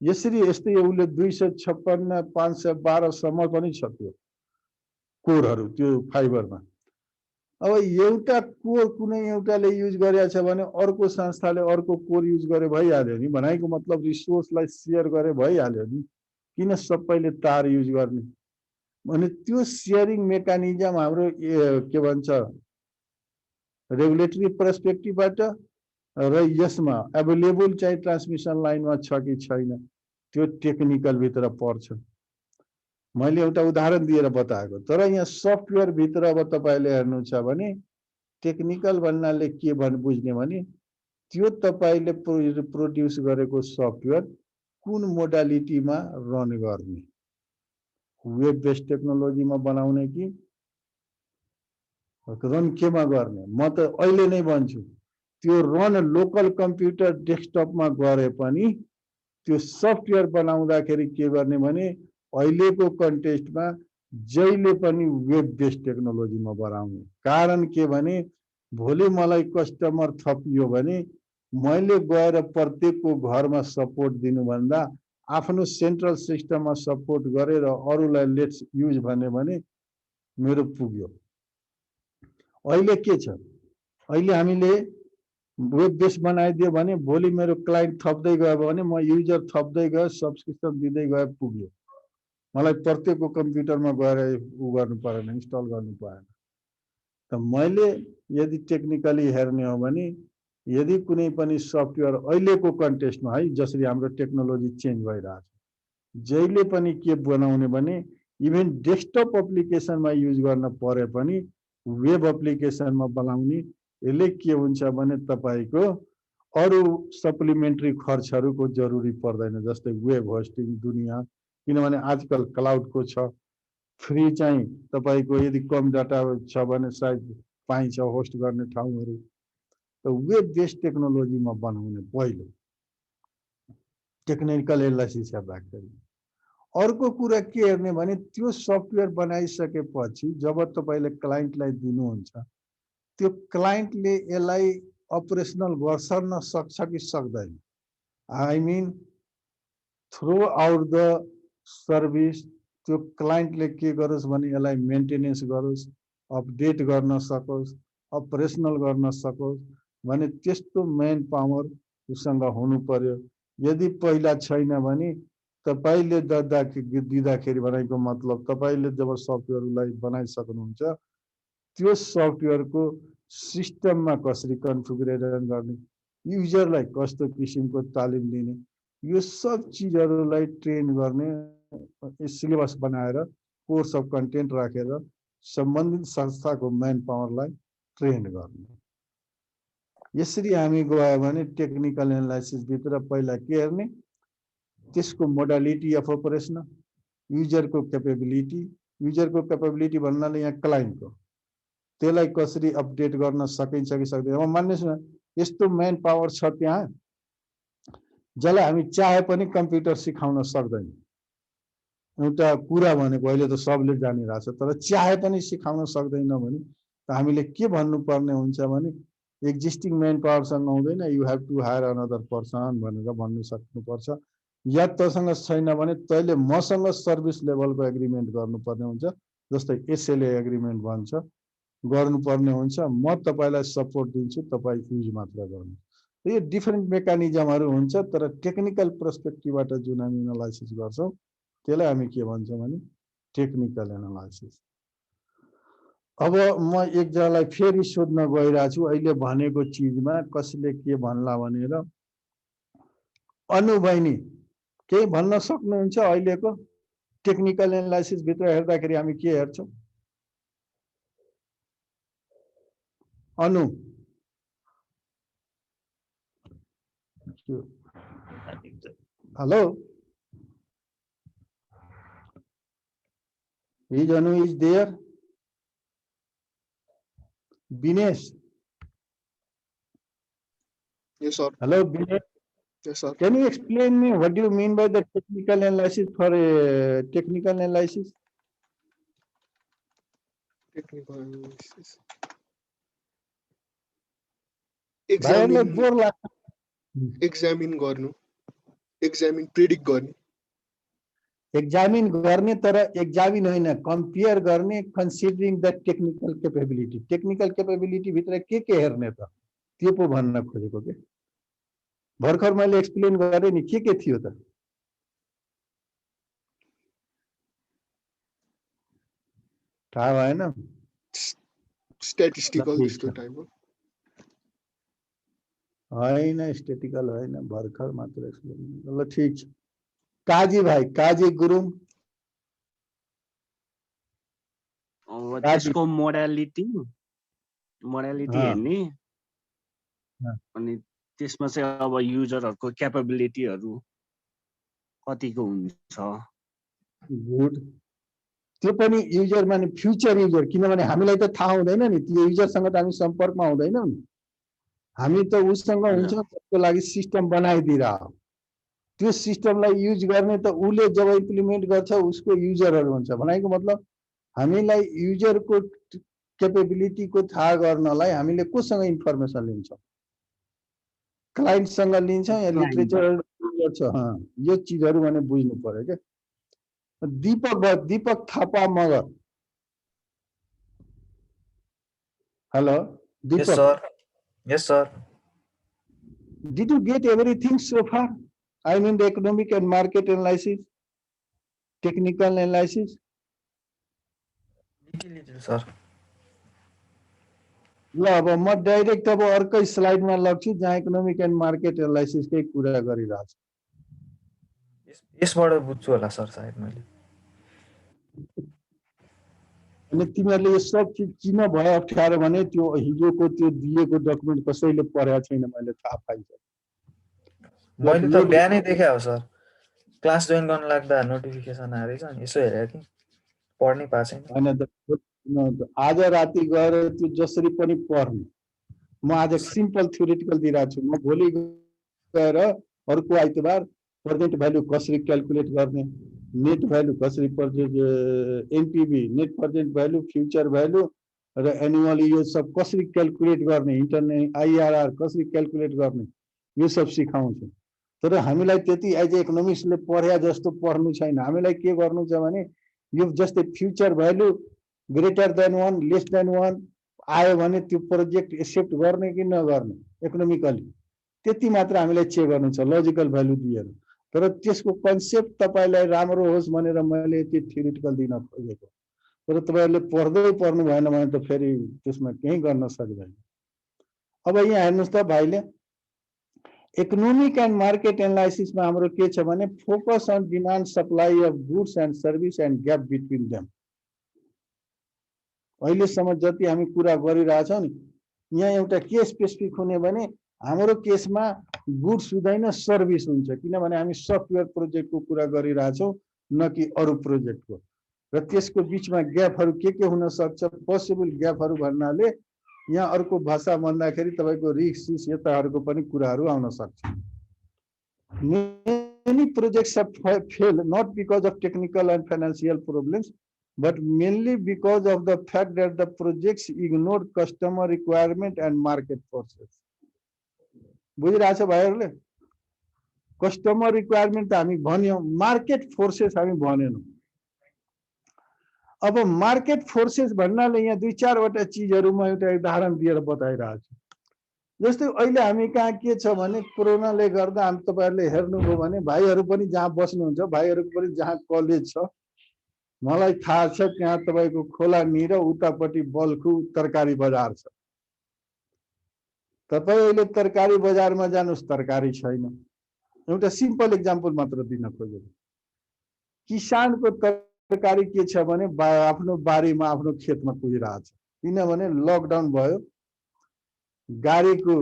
यसरी यस्तै उसले 256 512 सम्म पनि छ त्यो कोरहरु त्यो फाइबरमा अब एउटा कोर कुनै एउटाले युज गरेछ भने अर्को संस्थाले अर्को कोर युज गरे भइहाल्यो नि भनेको मतलब रिसोर्सलाई शेयर गरे भइहाल्यो नि किन सबैले तार युज गर्ने भने त्यो शेयरिङ मेकानिजम हाम्रो के भन्छ रेगुलेटरी पर्सपेक्टिभबाट र यसमा अवेलेबल चाहिँ ट्रान्समिसन लाइनमा छ कि छैन त्यो टेक्निकल भित्र पर्छ मैले एउटा उदाहरण दिएर बताएको तर यहाँ सफ्टवेयर भित्र अब तपाईले हेर्नु छ भने टेक्निकल भन्नाले के बुझ्ने भने त्यो तपाईले प्रोड्युस गरेको सफ्टवेयर कुन मोडालिटीमा रन गर्ने वेब बेस्ड टेक्नोलोजीमा बनाउने कि रन केमा गर्ने म त अहिले नै भन्छु त्यो रन लोकल कम्प्युटर डेस्कटपमा गरे पनि त्यो सफ्टवेयर बनाउँदाखेरि के गर्ने भने अहिलेको कन्टेक्स्टमा जहिले पनि वेब बेस्ड टेक्नोलोजीमा बढाउने। कारण के भने भोलि मलाई कस्टमर थपियो भने मैले गएर प्रत्येकको घरमा सपोर्ट दिनुभन्दा आफ्नो सेन्ट्रल सिस्टममा सपोर्ट गरेर अरूलाई लेट्स युज भन्यो भने मेरो पुग्यो। अहिले के छ, अहिले हामीले वेब बेस बनाइदियो भने भोलि मेरो क्लाइन्ट थप्दै गयो भने म युजर थप्दै गयो सब्सक्रिप्सन दिँदै गए पुग्यो। मलाई प्रत्येकको कम्प्युटरमा गएर उ गर्नु परेन, इन्स्टल गर्नु परेन। त मैले यदि टेक्निकली हेर्ने हो भने यदि कुनै पनि सफ्टवेयर अहिलेको कन्टेक्स्टमा है जसरी हाम्रो टेक्नोलोजी चेन्ज भइरहेछ, जहिले पनि के बनाउने भने इभन डेस्कटप एप्लिकेसनमा युज गर्न परे पनि वेब एप्लिकेसनमा बनाउने। यसले के हुन्छ भने तपाईको अरू सप्लिमेन्ट्री खर्चहरूको जरुरी पर्दैन, जस्तै वेब होस्टिङ दुनिया, किनभने आजकल क्लाउडको छ। फ्री चाहिँ तपाईको यदि कम डाटा छ भने सायद पाइन्छ होस्ट गर्ने ठाउँहरू। त वेब बेस्ड टेक्नोलोजीमा बनाउने पहिलो टेक्निकल एनालाइसिस हेर्दाखेरि। अर्को कुरा के हेर्ने भने त्यो सफ्टवेयर बनाइसकेपछि जब तपाईले क्लाइन्टलाई दिनुहुन्छ त्यो क्लाइन्टले यसलाई अपरेसनल गर्न सक्छ कि सक्दैन। I mean throughout the service त्यो क्लाइन्टले के गरोस् भने यसलाई मेन्टेनेन्स गरोस्, अपडेट गर्न सकोस्, अपरेसनल गर्न सकोस् भने त्यस्तो मैन पावर उसँग हुनु पर्यो। यदि पहिला छैन भने तपाईले दिँदाखेरि भनेको मतलब तपाईले जब सफ्टवेयरलाई बनाइसक्नुहुन्छ त्यो सफ्टवेयरको सिस्टममा कसरी कन्फिगरेसन गर्ने, युजरलाई कस्तो किसिमको तालिम दिने, यो सब चिजहरूलाई ट्रेन गर्ने सिलेबस बनाएर कोर्स अफ कन्टेन्ट राखेर सम्बन्धित संस्थाको मैन पावरलाई ट्रेन गर्ने। यसरी हामी गयो भने टेक्निकल एनालाइसिस भित्र पहिला के हेर्ने, त्यसको मोडालिटी अफ अपरेसन, युजरको क्यापेबिलिटी भन्नाले यहाँ क्लाइन्टको त्यसलाई कसरी अपडेट गर्न सकिन्छ कि सक्दैन। अब मान्नुहोस् न यस्तो मैन पावर छ त्यहाँ जसलाई हामी चाहे पनि कम्प्युटर सिकाउन सक्दैन। एउटा कुरा भनेको अहिले त सबले जानिरहेछ, तर चाहे पनि सिकाउन सक्दैन भने त हामीले के भन्नुपर्ने हुन्छ भने एक्जिस्टिङ मैन पावरसँग हुँदैन, you have to hire another person भनेर भन्नु सक्नुपर्छ। या तसँग छैन भने तैले मसँग सर्भिस लेभलको एग्रिमेन्ट गर्नुपर्ने हुन्छ, जस्तै एसएलए एग्रिमेन्ट भन्छ, गर्नुपर्ने हुन्छ। म तपाईलाई सपोर्ट दिन्छु, तपाई युज मात्र गर्नु। यो डिफरेन्ट मेकानिजमहरू हुन्छ, तर टेक्निकल पर्सपेक्टिभबाट जुन हामी एनालाइसिस गर्छौं त्यसलाई हामी के भन्छौं भने टेक्निकल एनालाइसिस। अब म एकजनालाई फेरि सोध्न गइरहेको छु अहिले भनेको चिजमा कसले के भन्ला भनेर। अनु बहिनी केही भन्न सक्नुहुन्छ? अहिलेको टेक्निकल एनालाइसिस भित्र हेर्दाखेरि हामी के हेर्छौं? अनु hello, is Anu is there? Binesh. Yes, sir. Hello, Binesh. Yes, sir. Can you explain me what do you mean by the technical analysis for technical analysis? Technical analysis. भाइहरुलाई बोर लाग्छ। Examine गर्नु, examine predict गर्ने। एक्जामिन गर्ने तर एक्जामिन होइन, कम्पेयर गर्ने, considering the technical capability. Technical capability भित्र के हेर्ने त त्यो पो भन्न खोजेको के। भर्खर मैले एक्सप्लेन गरेँ नि के थियो त। थाहा भएन? स्ट्याटिस्टिकल त्यस्तो टाइपको होइन, स्ट्याटिकल होइन, भर्खर मात्र एक्सप्लेन। ल ठीक छ। काजी भाइ, काजी गुरुङ। त्यसको मोडालिटी हेर्ने, अनि त्यसमा चाहिँ अब युजरहरुको क्यापेबिलिटीहरु कतिको हुन्छ। गुड। त्यो पनि युजर माने फ्युचर युजर, किनभने हामीलाई त थाहा हुँदैन नि, त्यो युजरसँग त हामी सम्पर्कमा हुँदैनौँ नि। हामी त उसँग हुन्छ त्यसको लागि सिस्टम बनाइदिरा। त्यो सिस्टमलाई युज गर्ने त उले जब इम्प्लिमेन्ट गर्छ उसको युजरहरु हुन्छ। भनेको मतलब हामीलाई युजरको क्यापेबिलिटीको थाहा गर्नलाई हामीले कोसँग इन्फर्मेसन लिन्छौँ? क्लाइन्टसँग लिन्छौँ या लिटरेचर गर्छ? यो चिजहरू भने बुझ्नु पर्यो क्या। Deepak Thapa Magar, hello Yes, Deepak, sir. Yes, sir. did you get everything so far? I mean the economic and market analysis, technical analysis. Little, sir. ल अब म डाइरेक्ट अब अर्कै स्लाइडमा लग्छु जहाँ इकोनोमिक एन्ड मार्केट एनालाइसिसकै कुरा गरिरहेको छु। यसबाट बुझ्छु होला सर सायद मैले। अनि तिमीहरूले यो सब चिज किन भयो अप्ठ्यारो भने त्यो हिजोको त्यो दिएको डकुमेन्ट कसैले पढेको छैन, मैले थाहा पाइसकेँ। मैले त बिहानै देखे हो सर, क्लास जोइन गर्न लाग्दा नोटिफिकेसन आएर नि यसो हेरेँ कि पढ्नै पाएको छैन। आज राति गएर त्यो जसरी पनि पढ्नु। म आज सिम्पल थ्योरिटिकल दिइरहेको छु। म भोलि गएर अर्को आइतबार प्रेजेन्ट भ्यालु कसरी क्याल्कुलेट गर्ने, नेट भ्यालु कसरी NPV net present value, future value र एनुअली यो सब कसरी क्याल्कुलेट गर्ने, इन्टरनेट आइआरआर कसरी क्याल्कुलेट गर्ने, यो सब सिकाउँछु। तर हामीलाई त्यति एज ए इकोनोमिक्सले पढ्या जस्तो पढ्नु छैन। हामीलाई के गर्नु छ भने यो जस्तै future value greater than 1 less than 1 आयो भने त्यो प्रोजेक्ट एक्सेप्ट गर्ने कि नगर्ने इकोनोमिकली, त्यति मात्र हामीलाई चेक गर्नु छ लजिकल भ्यालु दिएर। तर त्यसको कन्सेप्ट तपाईलाई राम्रो होस् भनेर मैले त्यो थ्योरिटिकल दिन खोजेको। तर तपाईहरुले पढ्दै पर्नु भएन भने त फेरि त्यसमा केही गर्न सक्दैन। अब यहाँ हेर्नुस् त भाइले, इकोनोमिक एन्ड मार्केट एनालाइसिस में हाम्रो के छ भने focus on demand supply of goods and service and gap between them. अहिलेसम्म जति हामी कुरा गरिरहेछौं नि, यहाँ एउटा के स्पेसिफिक हुने भने हाम्रो केसमा गुड्स हुँदैन सर्भिस हुन्छ, किनभने हामी सफ्टवेयर प्रोजेक्टको कुरा गरिरहेछौं न कि अरु प्रोजेक्टको। र त्यसको बीचमा ग्यापहरु के हुन सक्छ, पोसिबल ग्यापहरु भन्नाले यहाँ अर्को भाषा भन्दाखेरि तपाईको रिस्क यताहरुको पनि कुराहरु आउन सक्छ। Many projects have failed not because of technical and financial problems, but mainly because of the fact that the projects ignored customer requirement and market forces. बुझिरहेछ भाइहरुले? कस्टमर रिक्वायरमेन्ट हामी भन्यौं, मार्केट फोर्सेस हामी भनेनौं। अब मार्केट फोर्सेस भन्नाले यहाँ दुई चारवटा चीजहरु म एउटा उदाहरण दिएर बताइरहेको छु। जस्तै अहिले हामी कहाँ के छ भने कोरोनाले गर्दा हामी तपाईहरुले हेर्नुभयो भने भाइहरु पनि जहाँ बस्नुहुन्छ, भाइहरुको पनि जहाँ कलेज छ, मलाई थाहा छ त्यहाँ तपाईको खोलानी र उतापट्टि बल्खु तरकारी बजार छ। तपाई अहिले तरकारी बजारमा जानुस्, तरकारी छैन। एउटा सिम्पल एक्जाम्पल मात्र दिन खोजेको। किसानको तरकारी के छ भने आफ्नो बारीमा आफ्नो खेतमा पुगिरहेछ, किनभने लकडाउन भयो, गाडीको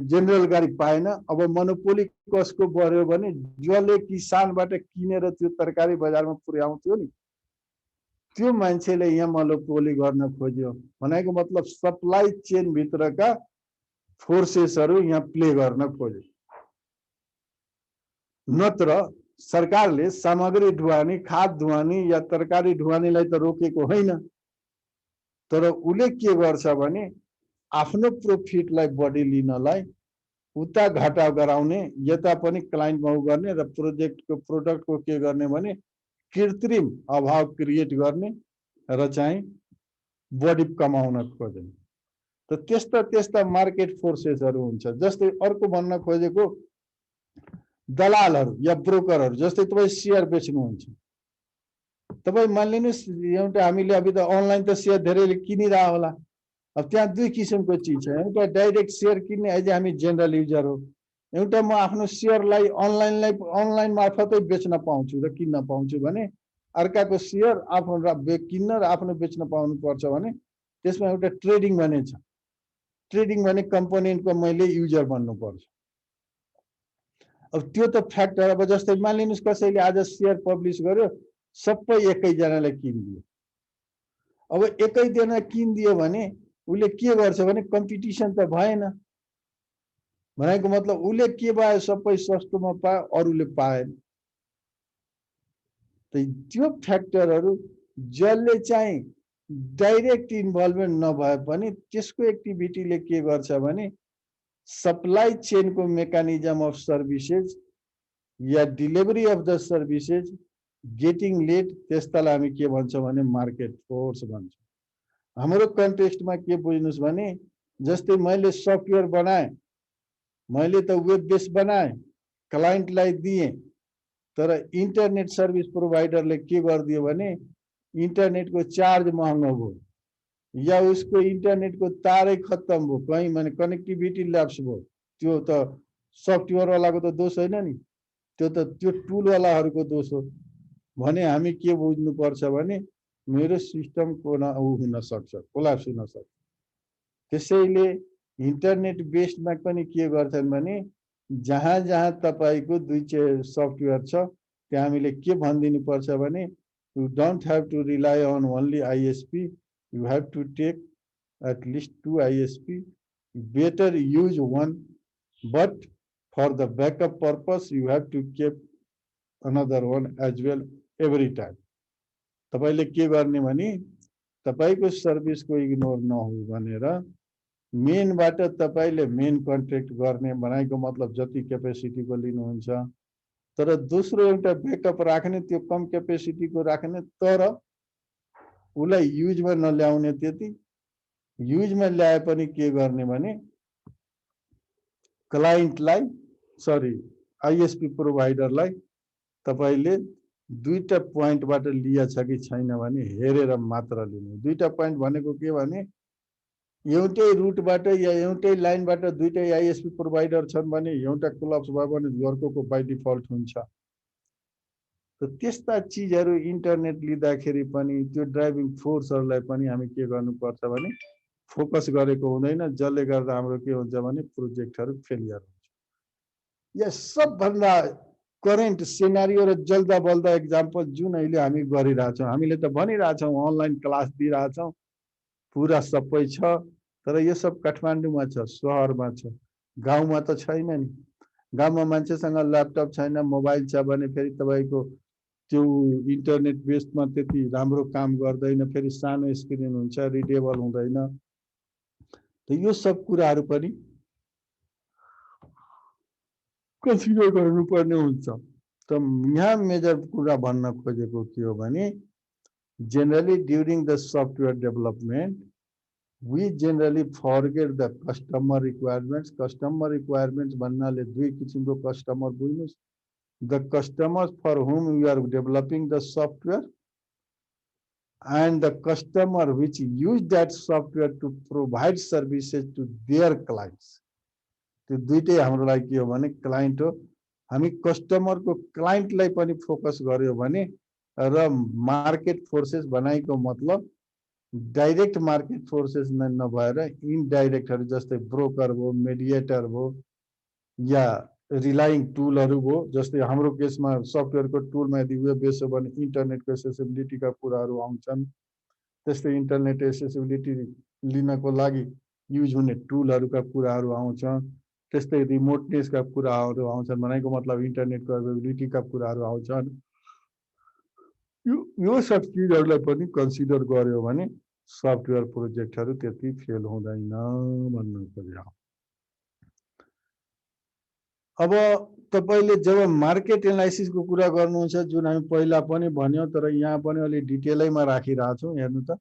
जेनरल गाडी पाएन। अब मोनोपोली कसको बढ्यो भने जसले किसानबाट किनेर त्यो तरकारी बजारमा पुर्याउँथ्यो नि, त्यो मान्छेले यहाँ मोनोपोली गर्न खोज्यो। भनेको मतलब सप्लाई चेन भित्रका फोर्सेसहरु यहाँ प्ले गर्न खोज्यो। नत्र सरकारले सामग्री ढुवानी, खाद ढुवानी या तरकारी ढुवानीलाई त रोकेको होइन, तर उले के गर्छ भने आफ्नो प्रॉफिटलाई बढी लिनलाई उता घाटा गराउने, यता पनि क्लाइन्ट माउ गर्ने र प्रोजेक्टको प्रोडक्टको के गर्ने भने कृत्रिम अभाव क्रिएट गर्ने र चाहिँ बढी कमाउन खोज्ने। त त्यस्ता मार्केट फोर्सेसहरु हुन्छ। जस्तै अर्को भन्न खोजेको दलालहरु या ब्रोकरहरु। जस्तै तपाई शेयर बेच्नुहुन्छ, तपाई मानिलिनुस् एउटा हामीले अब त अनलाइन त शेयर धेरैले किनिरा होला। अब त्यहाँ दुई किसिमको चीज छ। एउटा डाइरेक्ट शेयर किन्ने एज हामी जनरल युजर हो, एउटा म आफ्नो शेयरलाई अनलाइन मार्फतै बेच्न पाउँछु र किन्न पाउँछु भने अर्काको शेयर आफ्नो किन्न र आफ्नो बेच्न पाउनु पर्छ भने त्यसमा एउटा ट्रेडिङ भन्ने छ। ट्रेडिङ भने कम्पोनेन्टको मैले युजर बन्नु पर्छ। अब त्यो त फ्याक्टर। अब जस्तै मानिलिनुस् कसैले आज शेयर पब्लिश गर्यो, सबै एकैजनाले किनिदियो। अब एकैजना किनिदियो भने उले के गर्छ भने कम्पिटिसन त भएन। भनेको मतलब उले के भयो, सबै सस्तोमा पायो, अरूले पाएन। त्यो फ्याक्टरहरु जसले चाहिँ डाइरेक्ट इन्भल्भमेन्ट नभए पनि त्यसको एक्टिभिटीले के गर्छ भने सप्लाई चेनको मेकानिजम अफ सर्भिसेज या delivery of the services getting late, त्यस्तालाई हामी के भन्छौँ भने मार्केट फोर्स भन्छौँ। हाम्रो कन्टेक्स्टमा के बुझ्नुस् भने जस्तै मैले सफ्टवेयर बनाएँ, मैले त वेब बेस बनाएँ, क्लाइन्टलाई दिएँ, तर इन्टरनेट सर्भिस प्रोभाइडरले के गरिदियो भने इन्टरनेटको चार्ज महँगो भयो या उसको इन्टरनेटको तारै खत्तम भयो, कहीँ माने कनेक्टिभिटी ल्याप्स भयो, त्यो त सफ्टवेयरवालाको त दोष होइन नि, त्यो त त्यो टुलवालाहरूको दोष हो भने हामी के बुझ्नुपर्छ भने मेरो सिस्टमको हुन सक्छ, कोलाप्स हुन सक्छ। त्यसैले इन्टरनेट बेस्डमा पनि के गर्छन् भने जहाँ जहाँ तपाईँको दुई सफ्टवेयर छ त्यहाँ हामीले के भनिदिनु पर्छ भने you don't have to rely on only ISP, you have to take at least 2 ISP, better use one, but for the backup purpose you have to keep another one as well every time. तपाईले के गर्ने भने तपाईको सर्भिसको इग्नोर नहो भनेर मेनबाट तपाईले मेन कन्ट्र्याक्ट गर्ने बनाएको मतलब जति क्यापेसिटीको लिनुहुन्छ, तर दोस्रो एउटा ब्याकअप राख्ने, त्यो कम क्यापेसिटीको राख्ने, तर उलाई युजमा नल्याउने, त्यति युजमा ल्याए पनि के गर्ने भने क्लाइन्टलाई सरी आईएसपी प्रोभाइडरलाई तपाईले दुईटा पोइन्टबाट लिएछ कि छैन भने हेरेर मात्र लिनु। दुईटा पोइन्ट भनेको के भने एउटै रुटबाट या एउटै लाइनबाट दुईटै आईएसपी प्रोभाइडर छन् भने एउटा कोलाप्स भयो भने अर्कोको बाइ डिफल्ट हुन्छ। त त्यस्ता चीजहरु इन्टरनेट लिँदाखेरि पनि त्यो ड्राइभिङ फोर्सहरुलाई पनि हामी के गर्नुपर्छ भने फोकस गरेको हुँदैन, जसले गर्दा हाम्रो के हुन्छ भने प्रोजेक्टहरु फेलियर हुन्छ। या सबभन्दा करेन्ट सिनारियो र जल्दा बल्दा एक्जाम्पल जुन अहिले हामी गरिरहेछौँ, हामीले त भनिरहेछौँ अनलाइन क्लास दिइरहेछौँ, पुरा सबै छ, तर यो सब काठमाडौँमा छ, शहरमा छ, गाउँमा त छैन नि। गाउँमा मान्छेसँग ल्यापटप छैन, मोबाइल छ भने फेरि तपाईको त्यो इन्टरनेट बेस्डमा त्यति राम्रो काम गर्दैन, फेरि सानो स्क्रिन हुन्छ, रिडेबल हुँदैन। त यो सब कुराहरु पनि कन्सिडर गर्नुपर्ने हुन्छ। त यहाँ मेजर कुरा भन्न खोजेको के हो भने generally during the software development we generally forget the customer requirements. Customer requirements भन्नाले दुई किसिमको कस्टमर बुझ्नुस्, the customers for whom you are developing the software and the customer which use that software to provide services to their clients. त्यो दुईटै हाम्रो लागि के हो भने क्लाइन्ट हो। हामी कस्टमरको क्लाइन्टलाई पनि फोकस गर्यो भने र मार्केट फोर्सेस बनाएको मतलब डाइरेक्ट मार्केट फोर्सेस नभएर इनडाइरेक्टहरु जस्तै ब्रोकर भयो, मेडिएटर भयो या रिलाइङ टुलहरु भयो। जस्तै हाम्रो केसमा सफ्टवेयरको टुलमा यदि वेब बेस हो भने इन्टरनेटको एक्सेसिबिलिटीका कुराहरु आउँछन्, त्यस्तै इन्टरनेट एक्सेसिबिलिटी लिनको लागि युज हुने टुलहरुका कुराहरु आउँछ, त्यस्तै रिमोटनेसका कुराहरु आउँछन्, भनेको मतलब इन्टरनेटको एबिलिटीका कुराहरु आउँछन्। यो सब चीजहरुलाई पनि कन्सिडर गर्यो भने सफ्टवेयर प्रोजेक्टहरु त्यति फेल हुँदैन भन्नु पर्यो। अब तपाईले जब मार्केट एनालाइसिसको कुरा गर्नुहुन्छ, जुन हामी पहिला पनि भन्यौ तर यहाँ पनि अलि डिटेलैमा राखिरहेछौँ, हेर्नु त।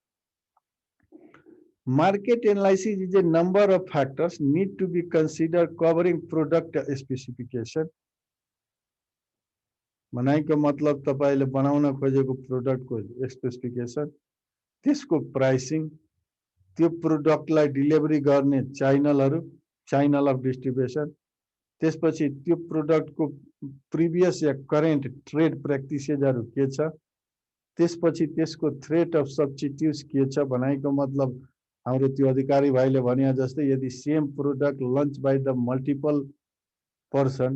Market analysis is a number of factors need to be considered covering product specification. बनाइको मतलब तपाईले बनाउन खोजेको प्रोडक्टको स्पेसिफिकेसन, त्यसको प्राइसिङ, त्यो प्रोडक्टलाई डेलिभरी गर्ने च्यानलहरु, च्यानल अफ डिस्ट्रिब्युसन, त्यसपछि त्यो प्रोडक्टको प्रिभियस या करेन्ट ट्रेड प्र्याक्टिसेसहरु के छ, त्यसपछि त्यसको थ्रेट अफ सब्स्टिट्युट्स के छ। बनाइको मतलब हाम्रो त्यो अधिकारी भाइले भने जस्तै यदि same product launch by the multiple person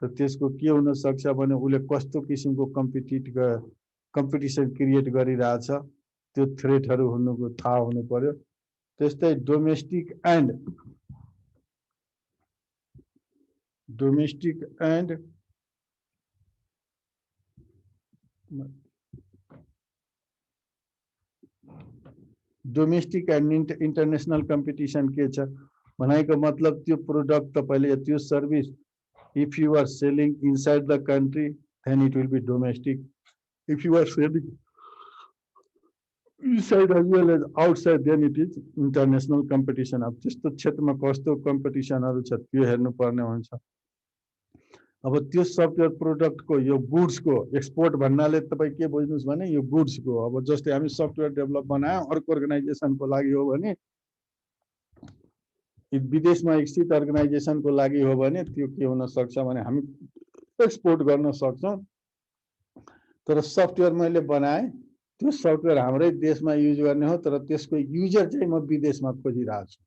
त त्यसको के हुन सक्छ भने उले कस्तो किसिमको कम्पिटिसन क्रिएट गरिरहेछ, त्यो थ्रेटहरु हुनुको थाहा हुनु पर्यो। त्यस्तै domestic and domestic and international competition के छ भनेको मतलब त्यो प्रोडक्ट तपाईले त्यो service if you are selling inside the country then it will be domestic, if you are selling inside as well as outside then it is international competition. अब त्यस्तो क्षेत्रमा कस्तो कम्पिटिसनहरु छ त्यो हेर्नु पर्ने हुन्छ। अब त्यो सफ्टवेयर प्रोडक्ट को यो गुड्स को एक्सपोर्ट भन्नाले तपाई के बुझ्नुस् भने यो गुड्स को अब जस्तै हामी सफ्टवेयर डेभलप बनायौं अर्को अर्गनाइजेसन को लागि हो भने विदेशमा स्थित अर्गनाइजेसन को लागि हो भने त्यो के हुन सक्छ भने हामी एक्सपोर्ट गर्न सक्छौं। तर सफ्टवेयर मैले बनाए त्यो सफ्टवेयर हाम्रै देशमा युज गर्ने हो तर त्यसको युजर चाहिँ म विदेशमा खोजिरहेको छु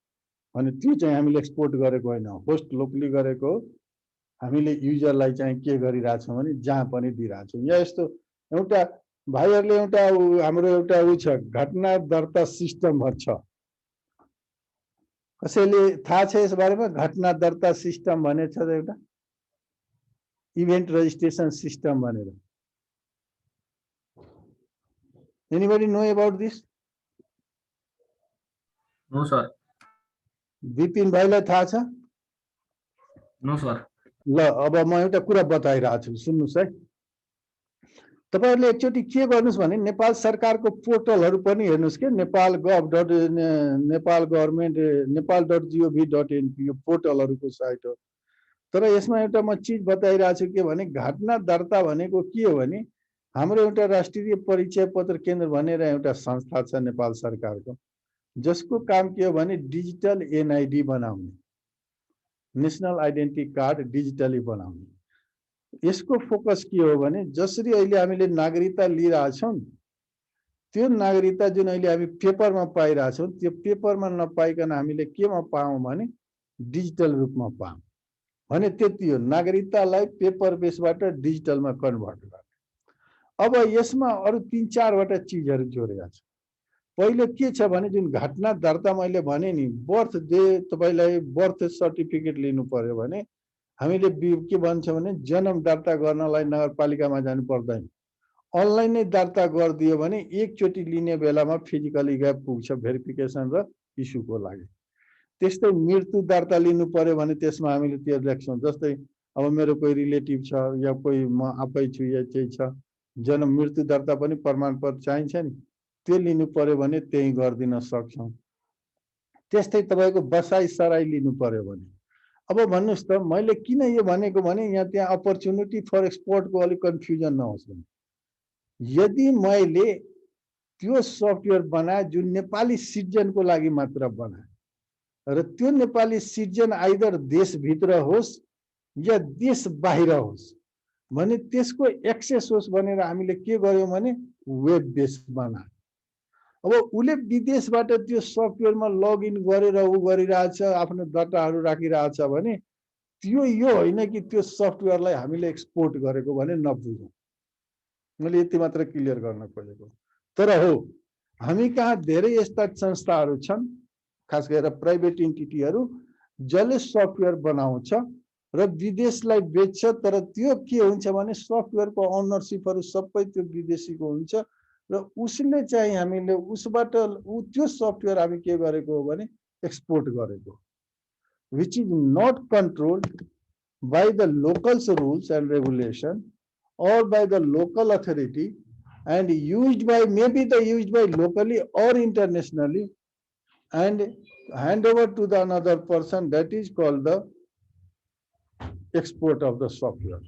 भने त्यो चाहिँ हामीले एक्सपोर्ट गरेको होइन, होस्ट लोकली गरेको हामीले युजरलाई चाहिँ के गरिरहेछौं भने जहाँ पनि दिइरहेछौं। या यस्तो एउटा भाइहरुले एउटा हाम्रो एउटा उ छ घटना दर्ता सिस्टम भन्छ, कसैले थाहा छ यस बारेमा? घटना दर्ता सिस्टम भने छ एउटा इभेन्ट रजिस्ट्रेसन सिस्टम भनेर। Anybody know about this? No sir. Vipin भाइलाई थाहा छ? No sir. ल अब म एउटा कुरा बताइरहेको छु सुन्नुस् है। तपाईहरुले एकचोटी के गर्नुस् भने नेपाल सरकारको पोर्टलहरु पनि हेर्नुस् के नेपाल gov.नेपाल.gov.in यो पोर्टलहरुको साइट हो। तर यसमा एउटा म चीज बताइरहेको छु के भने घटना दर्ता भनेको के हो भने हाम्रो एउटा राष्ट्रिय परिचय पत्र केन्द्र भनेर एउटा संस्था छ नेपाल सरकारको जसको काम के हो भने डिजिटल एनआईडी बनाउने, नेशनल आइडेन्टिटी कार्ड डिजिटली बनाउने। यसको फोकस के हो भने जसरी अहिले हामीले नागरिकता लिइरहेछौं त्यो नागरिकता जुन अहिले हामी पेपरमा पाइरहेछौं त्यो पेपरमा नपाइकन हामीले केमा पाऊँ भने डिजिटल रूपमा पाऊँ भने त्यति हो। नागरिकतालाई पेपर बेसबाट डिजिटलमा कन्भर्ट गर्ने। अब यसमा अरु 3-4 वटा चीजहरु जोडेका छ। पहिलो के छ भने जुन घटना दर्ता मैले भने नि बर्थ डे तपाईलाई बर्थ सर्टिफिकेट लिनु पर्यो भने हामीले के भन्छ भने जन्म दर्ता गर्नलाई नगरपालिकामा जानु पर्दैन, अनलाइन नै दर्ता गरिदियो भने एकचोटी लिने बेलामा फिजिकली गए पुग्छ भेरिफिकेसन र इस्युको लागि। त्यस्तै मृत्यु दर्ता लिनु पर्यो भने त्यसमा हामीले त्यो लेख्छौं। जस्तै अब मेरो कोही रिलेटिभ छ या कोही म आफै छु या चाहिँ छ जन्म मृत्यु दर्ता पनि प्रमाणपत्र चाहिन्छ नि त्यो लिनु पर्यो भने त्यही गर्दिन सक्छौं। त्यस्तै तपाईको बसाई सराई लिनु पर्यो भने अब भन्नुस् त मैले किन यो भनेको भने यहाँ त्यहाँ अपर्चुनिटी फर एक्सपोर्ट को अलि कन्फ्युजन नहोस् भने यदि मैले त्यो सफ्टवेयर बनाए जुन नेपाली सिटिजन को लागि मात्र बनाए र त्यो नेपाली सिटिजन आइदर देश भित्र होस् या देश बाहिर होस् भने त्यसको एक्सेस होस् भनेर हामीले के गर्यौं भने वेब बेस बनाए। अब उले विदेशबाट त्यो सफ्टवेयरमा लगइन गरेर उ गरिरहेछ आफ्नो डाटाहरु राखिरहेछ भने त्यो यो होइन कि त्यो सफ्टवेयरलाई हामीले एक्सपोर्ट गरेको भने नबुझौं। मैले यति मात्र क्लियर गर्न खोजेको। तर हो हामी कहाँ धेरै यस्ता संस्थाहरु छन् खास गरेर प्राइभेट एन्टिटीहरु जसले सफ्टवेयर बनाउँछ र विदेशलाई बेच्छ तर त्यो के हुन्छ भने सफ्टवेयरको ओनरशिपहरु सबै त्यो विदेशीको हुन्छ र उसले चाहिँ हामीले उसबाट त्यो सफ्टवेयर हामी के गरेको हो भने एक्सपोर्ट गरेको which is not controlled by the local's rules and regulation or by the local authority and used by used by locally or internationally and hand over to the another person, that is called the export of the software.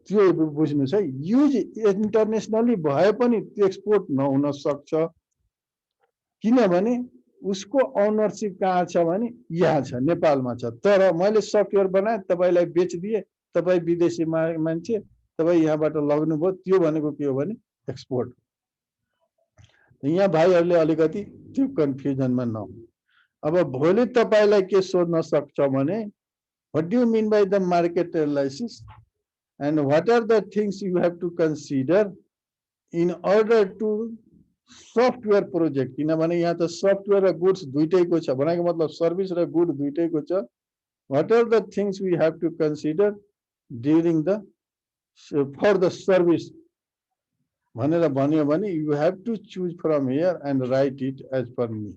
त्यो बुझ्नुस् है। युज इन्टरनेशनली भए पनि त्यो एक्सपोर्ट नहुन सक्छ किनभने उसको ओनरशिप कहाँ छ भने यहाँ छ नेपालमा छ। तर मैले सफ्टवेयर बनाए तपाईलाई बेच्दिए तपाई विदेशी मान्छे तपाई यहाँबाट लग्नुभयो त्यो भनेको के हो भने एक्सपोर्ट। यहाँ भाइहरुले अलिकति त्यो कन्फ्युजनमा नहुनु। अब भोलि तपाईलाई के सोध्न सक्छ भने what do you mean by the market analysis and what are the things you have to consider in order to software project? किनभने यहाँ त सफ्टवेयर र गुड्स दुईटैको छ भनेको मतलब सर्भिस र गुड दुईटैको छ। What are the things we have to consider during the for the service भनेर भन्यो भने you have to choose from here and write it as per me.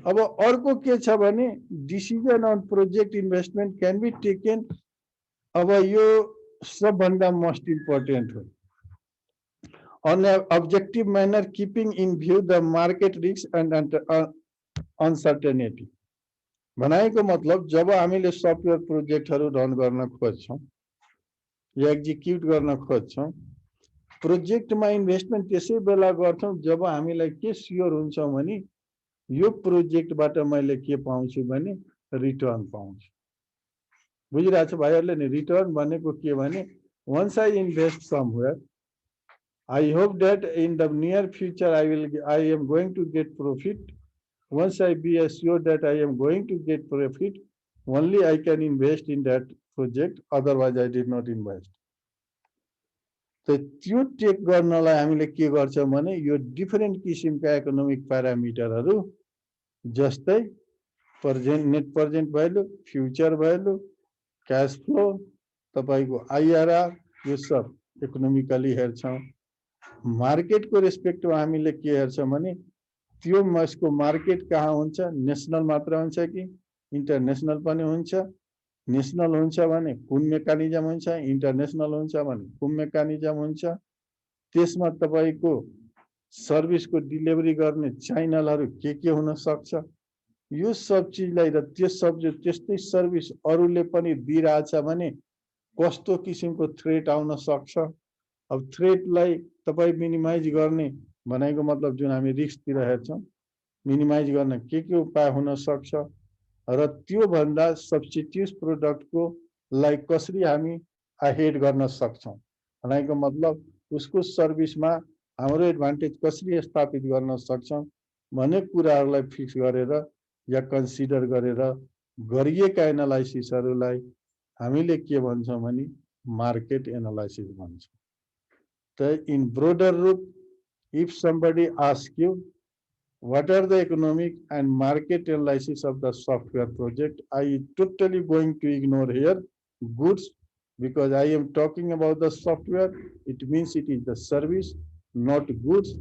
अब अर्को के छ भने decision on project investment can be taken. अब यो सबभन्दा most important हो. On an objective manner, keeping in view the market risks and uncertainty. भनाइको मतलब जब हामीले सफ्टवेयर प्रोजेक्टहरु रन गर्न खोज्छौं या एक्जिक्युट गर्न खोज्छौं प्रोजेक्टमा इन्भेस्टमेन्ट त्यसै बेला गर्छौं जब हामीलाई के स्योर हुन्छ भने यो प्रोजेक्टबाट मैले के पाउँछु भने रिटर्न पाउँछु बुझिरहेछ भाइहरुले नि रिटर्न भनेको के भने once I invest somewhere I hope that in the near future I am going to get profit. Once I be assured that I am going to get profit, only I can invest in that project. Otherwise, I did not invest. So, त्यो टेक गर्नलाई हामीले के गर्छौं भने यो डिफरेन्ट किसिमका इकोनोमिक प्यारामिटरहरु जस्तै net present value, future value, cash flow, तपाईको आईआरआर यो सब इकोनोमिकली हेर्छौं मार्केट को रेस्पेक्ट में हामीले के हेर्छौं भने त्यो मसको मार्केट कहाँ हुन्छ नेशनल मात्र हुन्छ कि इंटरनेशनल पनि हुन्छ नेशनल हुन्छ भने कुन मेकानिजम हुन्छ इंटरनेशनल हुन्छ भने कुन मेकानिजम हुन्छ त्यसमा तपाईको सर्भिस को डिलिभरी गर्ने च्यानलहरु के हुन सक्छ यो सब चीजलाई र त्यो सब त्यस्तै सर्भिस अरूले पनि दिइराछ भने कस्तो किसिमको थ्रेट आउन सक्छ अब थ्रेटलाई तपाई मिनिमाइज गर्ने भनेको मतलब जुन हामी रिस्क तिर हेर्छौं मिनिमाइज गर्न के उपाय हुन सक्छ र त्यो भन्दा सब्स्टिट्युट प्रोडक्ट को लाई कसरी हामी अहेड गर्न सक्छौं भनेको मतलब उसको सर्भिसमा हाम्रो एडभान्टेज कसरी स्थापित गर्न सक्छौं भन्ने कुराहरुलाई फिक्स गरेर या कन्सिडर गरेर गरिएका एनालाइसिसहरुलाई हामीले के भन्छौं भने मार्केट एनालाइसिस भन्छौं in broader root, if somebody asks you, what are the economic and market analysis of the software project, I totally going to ignore here goods because I am talking about the software. It means it is the service, not goods.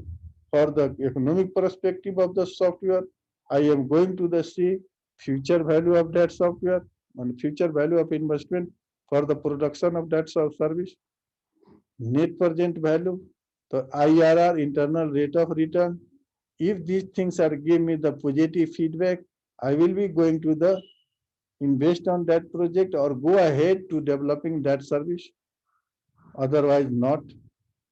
For the economic perspective of the software, I am going to see future value of that software and future value of investment for the production of that service. Net present value, the IRR, internal rate of return. If these things are give me the positive feedback, I will be going to the invest on that project or go ahead to developing that service. Otherwise not.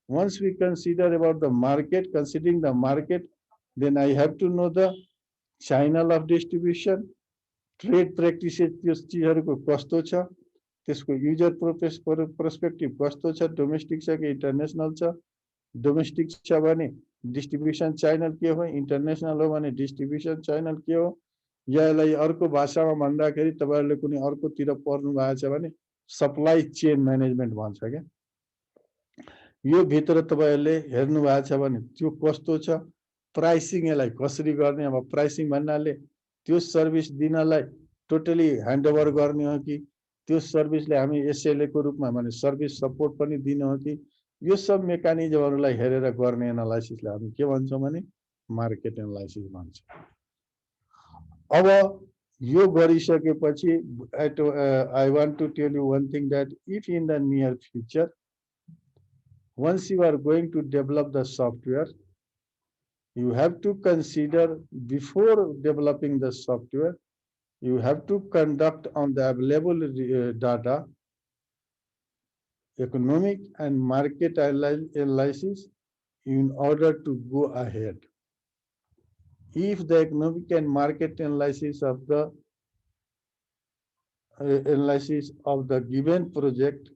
Once we consider about the market, considering the market, then I have to know the channel of distribution, trade practices, त्यस चीजहरुको कस्तो छ त्यसको युजर पर्सपेक्टिभ कस्तो छ डोमेस्टिक छ कि इंटरनेशनल छ डोमेस्टिक छ भने डिस्ट्रिब्युसन च्यानल के हो इंटरनेशनल हो भने डिस्ट्रिब्युसन च्यानल के हो यसलाई अर्को भाषामा भन्दाखेरि तपाईहरुले कुनै अर्कोतिर पढ्नु भएको छ भने सप्लाई चेन म्यानेजमेन्ट भन्छ के यो भित्र तपाईहरुले हेर्नु भएको छ भने त्यो कस्तो छ प्राइसिङ यसलाई कसरी गर्ने अब प्राइसिङ भन्नाले त्यो सर्भिस दिनलाई टोटली ह्यान्डओभर गर्ने हो कि त्यो सर्भिसले हामी एसएलए को रूपमा माने सर्भिस सपोर्ट पनि दिनु हो कि यो सब मेकानिजमहरुलाई हेरेर गर्ने एनालाइसिसलाई हामी के भन्छौं भने मार्केट एनालाइसिस भन्छौं अब यो गरिसकेपछि I want to tell you one thing that if in the near future once you are going to develop the software you have to consider before developing the software you have to conduct on the available data economic and market analysis in order to go ahead. If the economic and market analysis of the given project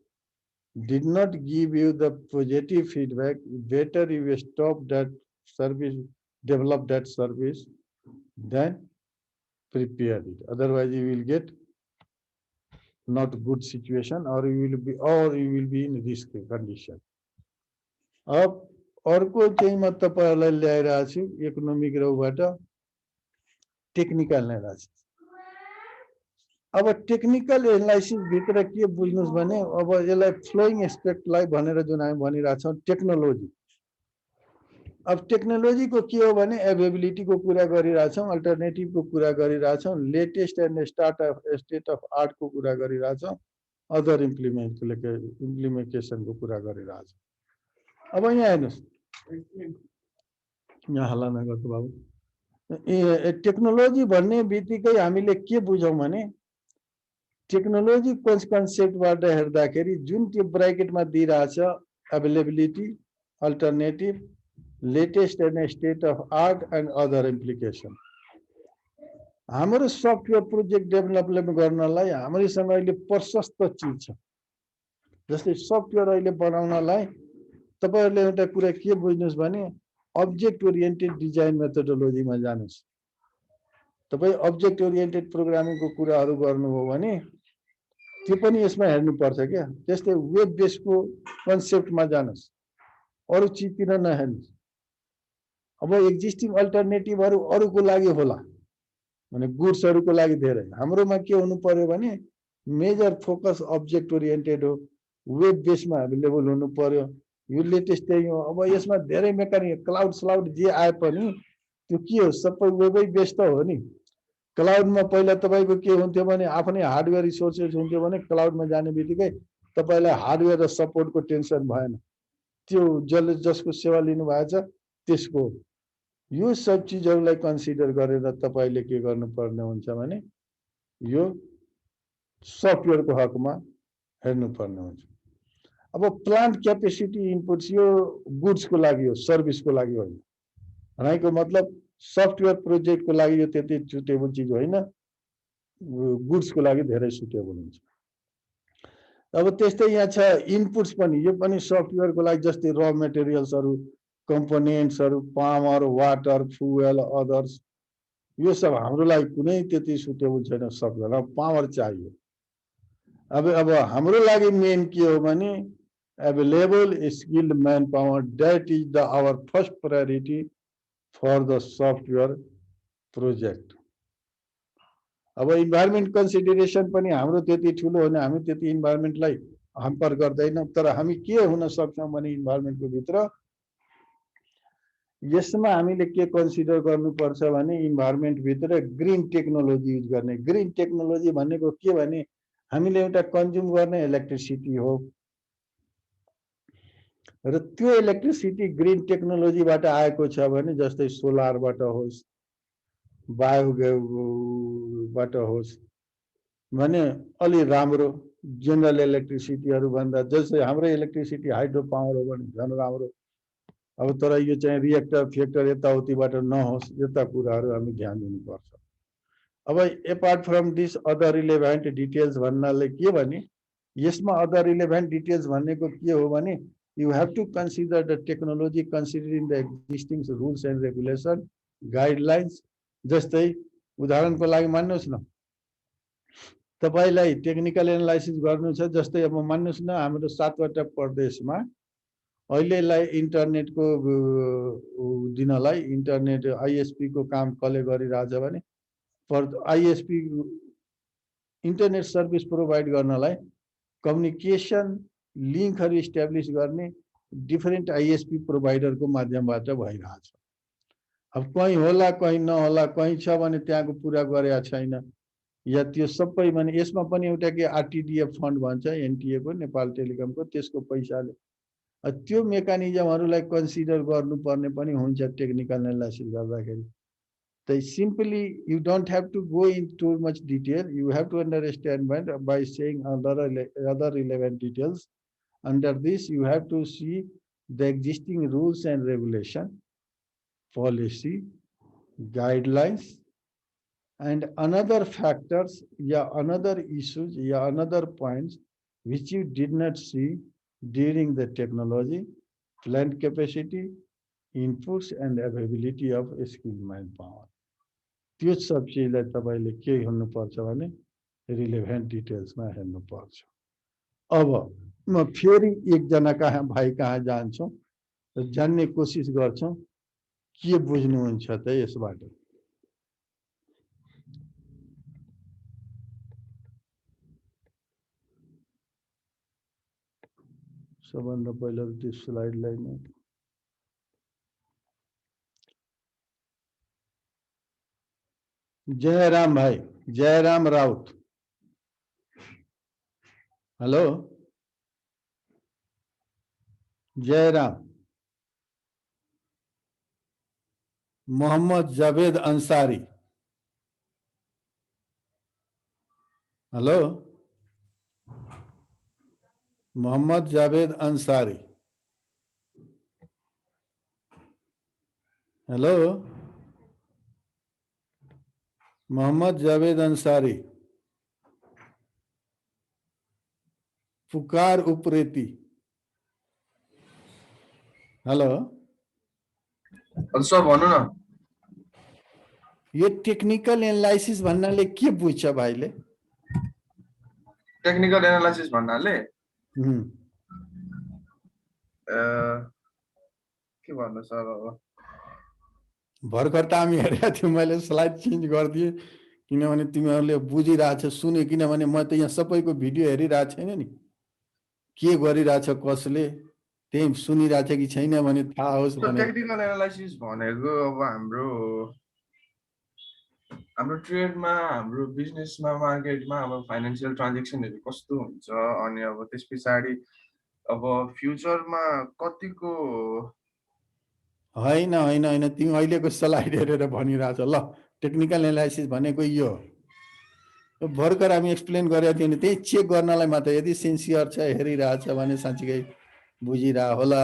did not give you the positive feedback, better you stop that service, develop that service, then prepare it. Otherwise, you will get not good situation, or you will be in risky condition. अब अर्को चाहिँ म तपाईहरुलाई ल्याइरहेको छु इकोनोमिक रोबाट टेक्निकल एनालाइसिस अब टेक्निकल एनालाइसिस भित्र के बुझ्नुस् भने अब यसलाई फ्लोइङ एस्पेक्टलाई भनेर जुन हामी भनिरहेका छौँ टेक्नोलोजी। अब टेक्नोलोजी को के हो भने एभेबिलिटी को कुरा गरिरहेछौँ, अल्टरनेटिभ को कुरा गरिरहेछौँ, latest and state of art को कुरा गरिरहेछौँ, अदर इम्प्लिमेन्टेसन को कुरा गरिरहेछौँ। अब यहाँ हेर्नुस्, यहाँ हल्ला नगर्नु बाबु। टेक्नोलोजी भन्ने बित्तिकै हामीले के बुझौँ भने टेक्नोलोजी कन्सेप्टबाट हेर्दाखेरि जुन त्यो ब्राकेटमा दिइरहेछ availability, alternative, latest and state of art and other implication. हाम्रो सफ्टवेयर प्रोजेक्ट डेभलपमेन्ट गर्नलाई हामीसँग अहिले प्रशस्त चिज छ। जस्तै सफ्टवेयर अहिले बनाउनलाई तपाईहरुले एउटा कुरा के बुझ्नुस् भने अब्जेक्ट ओरिएन्टेड डिजाइन मेथोडोलोजीमा जानुस्। तपाई अब्जेक्ट ओरिएन्टेड प्रोग्रामिङको कुराहरु गर्नुभयो भने त्यो पनि यसमा हेर्नुपर्छ क्या। त्यस्तै वेब बेसको कन्सेप्टमा जानुस्, अरु चिजतिर नहेर्नुस्। अब एक्जिस्टिङ अल्टरनेटिभहरु अरुको लागि होला भने गुड्सहरुको लागि धेरै, हाम्रोमा के हुनु पर्यो भने मेजर फोकस अब्जेक्ट ओरिएन्टेड हो, वेब बेसमा अवेलेबल हुनु पर्यो। यो लेटेस्ट त्यही हो। अब यसमा धेरै मेकानिक क्लाउड स्लाउड जे आए पनि त्यो के हो, सबै वेबै बेस त हो नि। क्लाउडमा पहिला तपाईको के हुन्थ्यो भने आफ्नै हार्डवेयर रिसोर्सेस हुन्थ्यो भने क्लाउडमा जाने बित्तिकै तपाईलाई हार्डवेयर र सपोर्टको टेन्सन भएन। त्यो जसले जसको सेवा लिनु भएको छ त्यसको। यो सब चीजहरुलाई कन्सिडर गरेर तपाईले के गर्नुपर्ने हुन्छ भने यो सफ्टवेयरको हकमा हेर्नुपर्ने हुन्छ। अब प्लान्ट क्यापेसिटी इनपुट्स यो गुड्सको लागि हो, सर्भिसको लागि होइन। भनेको मतलब सफ्टवेयर प्रोजेक्टको लागि यो त्यति सुटेबल चिज होइन, गुड्सको लागि धेरै सुटेबल हुन्छ। अब त्यस्तै यहाँ छ इनपुट्स पनि, यो पनि सफ्टवेयरको लागि जस्तै र मेटेरियल्सहरु, कम्पोनेन्ट्सहरु, पावर, वाटर, फ्युएल, अदर्स, यो सब हाम्रो लागि कुनै त्यति सुटेबल छैन सफ्टवेयर। पावर चाहियो। अब हाम्रो लागि मेन के हो भने available skilled manpower, that is our first priority for the software project. अब इन्भाइरोमेन्ट कन्सिडरेसन पनि हाम्रो त्यति ठुलो होइन, हामी त्यति इन्भाइरोमेन्टलाई hamper गर्दैनौं। तर हामी के हुन सक्छौं भने इन्भाइरोमेन्टको भित्र यसमा हामीले के कन्सिडर गर्नुपर्छ भने इन्भाइरोमेन्ट भित्र ग्रीन टेक्नोलोजी युज गर्ने। ग्रीन टेक्नोलोजी भनेको के भने हामीले एउटा कन्ज्युम गर्ने इलेक्ट्रिसिटी हो र त्यो इलेक्ट्रिसिटी ग्रीन टेक्नोलोजीबाट आएको छ भने जस्तै सोलरबाट होस्, बायोबाट होस् भने अलि राम्रो जनरल इलेक्ट्रिसिटीहरु भन्दा। जस्तै हाम्रो इलेक्ट्रिसिटी हाइड्रो पावर हो भने झन् राम्रो। अब तर यो चाहिँ रिएक्टर फ्याक्टर यताउतिबाट नहोस्, यता कुराहरु हामी ध्यान दिनुपर्छ। अब apart from this other relevant details भन्नाले के भने यसमा अदर रिलेभेन्ट डिटेल्स भन्नेको के हो भने you have to consider the technology considering the existing rules and regulation guidelines. जस्तै उदाहरणको लागि मान्नुस् न तपाईलाई टेक्निकल एनालाइसिस गर्नु छ। जस्तै अब मान्नुस् न हाम्रो 7 वटा प्रदेशमा अहिलेलाई इन्टरनेटको दिनलाई इन्टरनेट आईएसपी को काम कसले गरिरहेछ भने आईएसपी इन्टरनेट सर्भिस प्रोवाइड गर्नलाई कम्युनिकेसन लिङ्कहरु इस्टाब्लिश गर्ने डिफरेन्ट आईएसपी प्रोवाइडरको माध्यमबाट भइरहेछ। अब कहीं होला कहीं नहोला, कहीं छ भने त्यहाँको पूरा गरेका छैन या त्यो सबै भने यसमा पनि एउटा के आरटीडीएफ फन्ड भन्छ एनटीए को, नेपाल टेलिकमको, त्यसको पैसाले त्यो मेकानिजमहरुलाई कन्सिडर गर्नुपर्ने पनि हुन्छ टेक्निकल एनालाइसिस गर्दाखेरि। So simply you don't have to go into too much detail. You have to understand by saying other relevant details. Under this, you have to see the existing rules and regulation, policy, guidelines, and another factors, another issues, another points which you did not see during the technology, plant capacity, inputs, and availability of skilled manpower. त्यो सब चीजलाई तपाईले के हेर्नुपर्छ भने रिलेभेन्ट डिटेल्समा हेर्नुपर्छ। अब म फेरि एकजना भाइ कहाँ जान्छौं र जान्ने कोसिस गर्छौं के बुझ्नुहुन्छ त यसबाट। सबभन्दा पहिला त्यो स्लाइडलाई नै जयराम भाइ, Jayaram Raut. Hello Jayaram. Mohammad Javed Ansari. Hello Mohammad Javed Ansari. Hello Mohammad Javed Ansari. Pukar Upreti. Hello sir भन्नु न। यो टेक्निकल एनालाइसिस भन्नाले के बुझ्छ भाइले? टेक्निकल एनालाइसिस भन्नाले के भन्नु सर अब? भर्खर त हामी हेरेका थियौँ, मैले स्लाइड चेन्ज गरिदिएँ किनभने तिमीहरूले बुझिरहेछ सुने, किनभने म त यहाँ सबैको भिडियो हेरिरहेको छैन नि, के गरिरहेछ कसले त्यही सुनिरहेछ कि छैन भने थाहा होस् भने। टेक्निकल एनालाइसिस भनेको अब हाम्रो ट्रेडमा, हाम्रो बिजनेसमा, मार्केटमा अब फाइनेन्सियल ट्रान्जेक्सनहरू कस्तो हुन्छ, अनि अब त्यस पछाडि अब फ्युचरमा कतिको होइन होइन होइन, तिमी अहिलेको स्लाइड हेरेर भनिरहेछ। ल टेक्निकल एनालाइसिस भनेको यो भर्खर हामी एक्सप्लेन गरेका थियौँ नि, त्यही चेक गर्नलाई मात्र। यदि सिन्सियर छ, हेरिरहेछ भने साँच्चीकै बुझिरह होला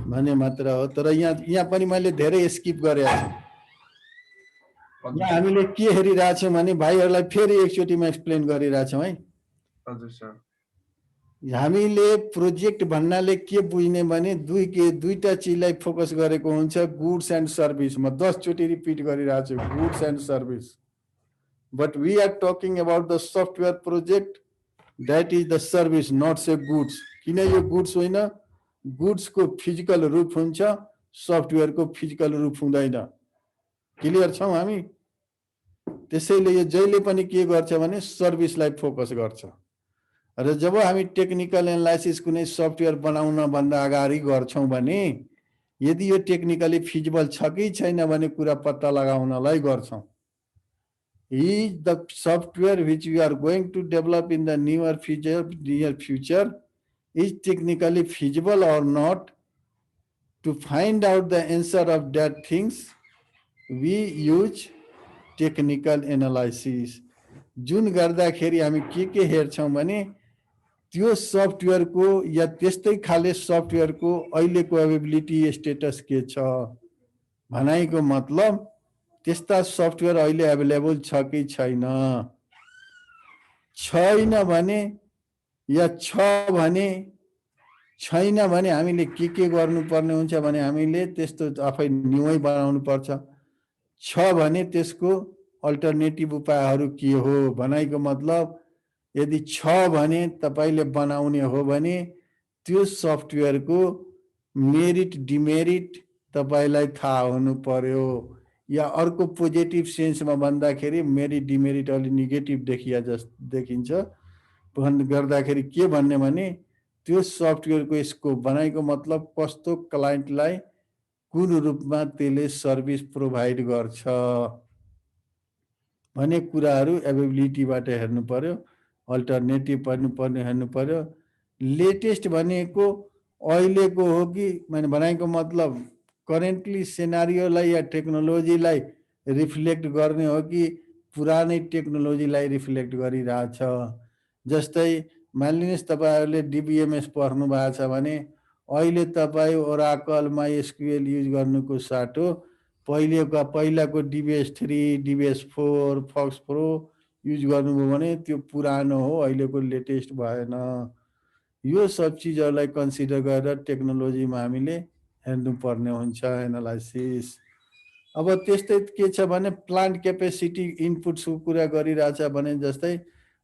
भन्ने मात्र हो। तर यहाँ पनि मैले धेरै स्किप गरेको छु। यहाँ हामीले के हेरिरहेछौँ भने भाइहरूलाई फेरि एकचोटिमा एक्सप्लेन गरिरहेछौँ है। हजुर सर। हामीले प्रोजेक्ट भन्नाले के बुझ्ने भने दुईटा चिजलाई फोकस गरेको हुन्छ, गुड्स एन्ड सर्भिस। म 10 चोटि रिपिट गरिरहेको छु, goods and service. But we are talking about the software project, that is the service, not say goods. किन यो गुड्स होइन? गुड्सको फिजिकल रूप हुन्छ, सफ्टवेयरको फिजिकल रूप हुँदैन। क्लियर छौँ हामी? त्यसैले यो जहिले पनि के गर्छ भने सर्भिसलाई फोकस गर्छ। र जब हामी टेक्निकल एनालाइसिस कुनै सफ्टवेयर बनाउन भन्दा अगाडि गर्छौँ भने यदि यो टेक्निकली फिजिबल छ कि छैन भन्ने कुरा पत्ता लगाउनलाई गर्छौँ। Is the software which we are going to develop in the near future is technically feasible or not? To find out the answer of that things, we use technical analysis. जुन गर्दाखेरि हामी के हेर्छौँ भने त्यो सफ्टवेयरको या त्यस्तै खाले सफ्टवेयरको अहिलेको अवेबिलिटी स्टेटस के छ। भनाइको मतलब त्यस्ता सफ्टवेयर अहिले अवेलेबल छ कि छैन। छैन भने या छ भने छैन भने हामीले के गर्नुपर्ने हुन्छ भने हामीले त्यस्तो आफै न्युमै बनाउनु पर्छ। छ भने त्यसको अल्टरनेटिभ उपायहरू के हो। भनाइको मतलब यदि छ भने तपाईले बनाउने हो भने त्यो सफ्टवेयरको मेरिट डिमेरिट तपाईलाई थाहा हुनु पर्यो। या अर्को पोजिटिभ सेन्समा भन्दाखेरि मेरिट डिमेरिट अलि नेगेटिभ देखिन्छ गर्दाखेरि के भन्ने भने त्यो सफ्टवेयरको स्कोप, बनाइको मतलब कस्तो क्लाइन्टलाई कुन रूपमा त्यसले सर्भिस प्रोभाइड गर्छ भन्ने कुराहरू एवेबिलिटीबाट हेर्नु पर्यो, अल्टरनेटिभ पर्नुपर्ने हेर्नु पर्यो। लेटेस्ट भनेको अहिलेको हो कि मैले बनाइको मतलब करेन्टली सिनारियोलाई या टेक्नोलोजीलाई रिफ्लेक्ट गर्ने हो कि पुरानै टेक्नोलोजीलाई रिफ्लेक्ट गरिरहेछ। जस्तै मानिलिनुहोस् तपाईहरुले डीबीएमएस पढ्नु भएको छ भने अहिले तपाई ओराकल माइएसक्यूएल युज गर्नुको साटो पहिलाको DBS 3, DBS 4, FoxPro use गर्नुभयो भने त्यो पुरानो हो, अहिलेको लेटेस्ट भएन। यो सब चीजहरुलाई कन्सिडर गरेर टेक्नोलोजीमा हामीले हेर्नुपर्ने हुन्छ एनालाइसिस। अब त्यस्तै के छ भने प्लान्ट क्यापेसिटी इनपुट्सको कुरा गरिरहेछ भने जस्तै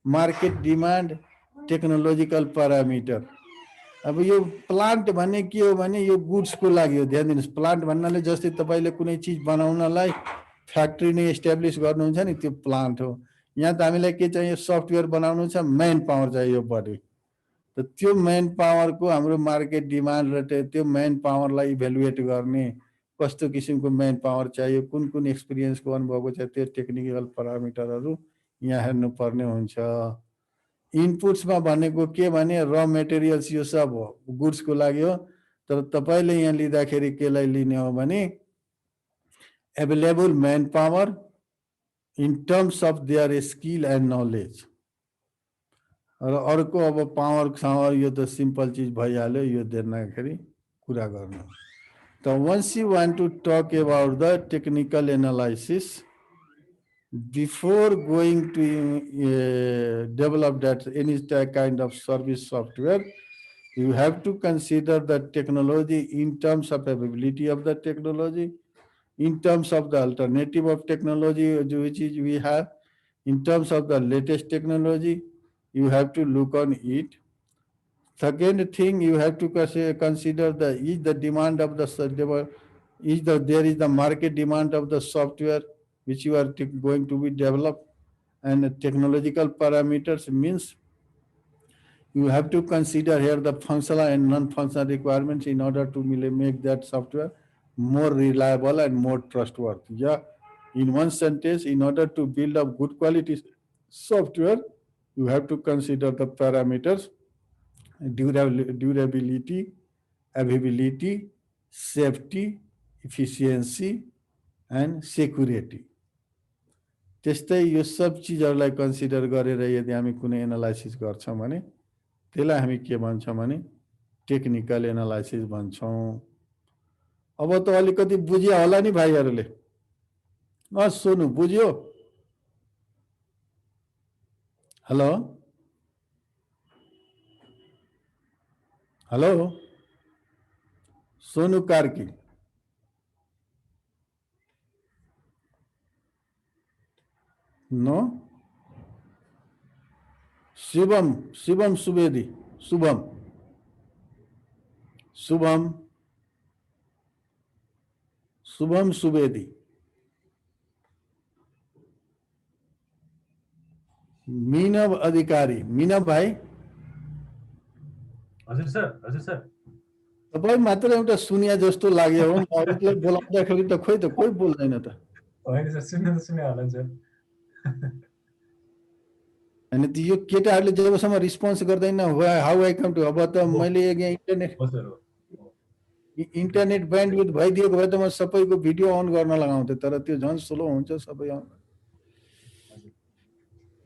मार्केट डिमान्ड, टेक्नोलोजिकल प्यारामिटर। अब यो प्लान्ट भन्ने के हो भने यो गुड्सको लागि हो। ध्यान दिनुस्, प्लान्ट भन्नाले जस्तै तपाईले कुनै चीज बनाउनलाई फ्याक्ट्री नै एस्टाब्लिश गर्नुहुन्छ नि, त्यो प्लान्ट हो। यहाँ त हामीलाई के चाहियो? सफ्टवेयर बनाउनु छ, म्यान पावर चाहियो बढी। त त्यो मेन पावरको हाम्रो मार्केट डिमान्ड र त्यो मेन पावरलाई इभ्यालुएट गर्ने कस्तो किसिमको मेन पावर चाहियो कुन कुन एक्सपिरियन्सको अनुभवको छ त्यो टेक्निकल प्यारामिटरहरू यहाँ हेर्नुपर्ने हुन्छ। इनपुट्समा भनेको के भने र मेटेरियल्स यो सब हो गुड्सको लागि हो तर तपाईले यहाँ लिँदाखेरि केलाई लिने हो भने available man power in terms of their skill and knowledge र अर्को अब पावर सावर यो त सिम्पल चीज भइहाल्यो यो देख्दाखेरि कुरा गर्नु। त once you want to talk about the technical analysis before going to develop that any kind of service software, you have to consider the technology in terms of availability of the technology, in terms of the alternative of technology which is we have, in terms of the latest technology, you have to look on it. Second thing, you have to consider the demand of the there is the market demand of the software which you are going to be developed, and the technological parameters means you have to consider here the functional and non-functional requirements in order to make that software more reliable and more trustworthy. Yeah, in one sentence, in order to build up good quality software, you have to consider the parameters: durability, availability, safety, efficiency, and security. त्यस्तै यो सब चीजहरुलाई कन्सिडर गरेर यदि हामी कुनै एनालाइसिस गर्छौं भने त्यसलाई हामी के भन्छौं भने टेक्निकल एनालाइसिस भन्छौं। अब त अलिकति बुझ्यो होला नि भाइहरुले? सोनु बुझ्यो? Hello hello Sonu Karki, no? Shivam Subedi, Shubham Subedi, Minav Adhikari. Minav भाइ? हजुर सर, हजुर सर। तपाई मात्र एउटा सुनिया जस्तो लाग्यो हो, अरूलाई बोलाउँदाखेरि त खोइ त कोही बोल्दैन त। होइन सर, सुन्ने होला सर। अनि यो केटाहरूले जबसम्म रिस्पोन्स गर्दैन हाउ आई कम टु, अब त मैले इन्टरनेट ब्यान्डविड्थ भइदिएको भए त म सबैको भिडियो अन गर्न लगाउँथे, तर त्यो झन् स्लो हुन्छ सबै अन।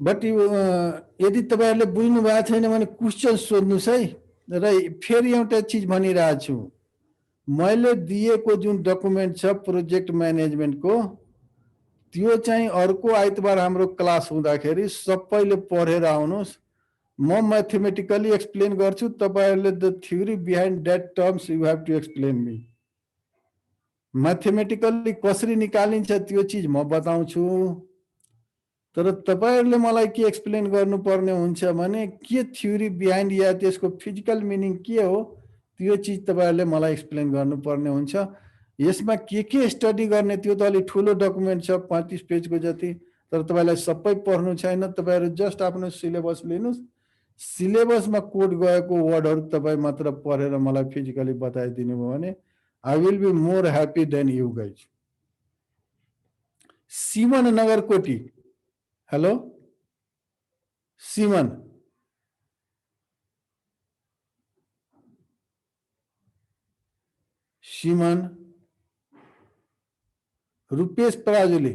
बट यदि तपाईहरुले बुझ्नु भएको छैन भने क्वेशन सोध्नुस् है। र फेरि एउटा चीज भनिरहेको छु, मैले दिएको जुन डकुमेन्ट छ प्रोजेक्ट म्यानेजमेन्टको, त्यो चाहिँ अर्को आइतबार हाम्रो क्लास हुँदाखेरि सबैले पढेर आउनुस्। म म्याथमेटिकली एक्सप्लेन गर्छु, तपाईहरुले the theory behind that terms you have to explain me. Mathematically कसरी निकालिन्छ त्यो चीज म बताउँछु, तर तपाईहरुले मलाई के एक्सप्लेन गर्नुपर्ने हुन्छ भने के थ्योरी बिहाइन्ड या त्यसको फिजिकल मिनिङ के हो त्यो चीज तपाईहरुले मलाई एक्सप्लेन गर्नुपर्ने हुन्छ। यसमा के स्टडी गर्ने त्यो त अलि ठुलो डकुमेन्ट छ 35 पेजको जति, तर तपाईलाई सबै पढ्नु छैन। तपाईहरु जस्ट आफ्नो सिलेबस लिनुस्, सिलेबसमा कोड गएको वर्डहरु तपाई मात्र पढेर मलाई फिजिकली बताइदिनु भयो भने I will be more happy then you guys. Siman Nagarkoti, hello Siman, Rupesh Parajuli,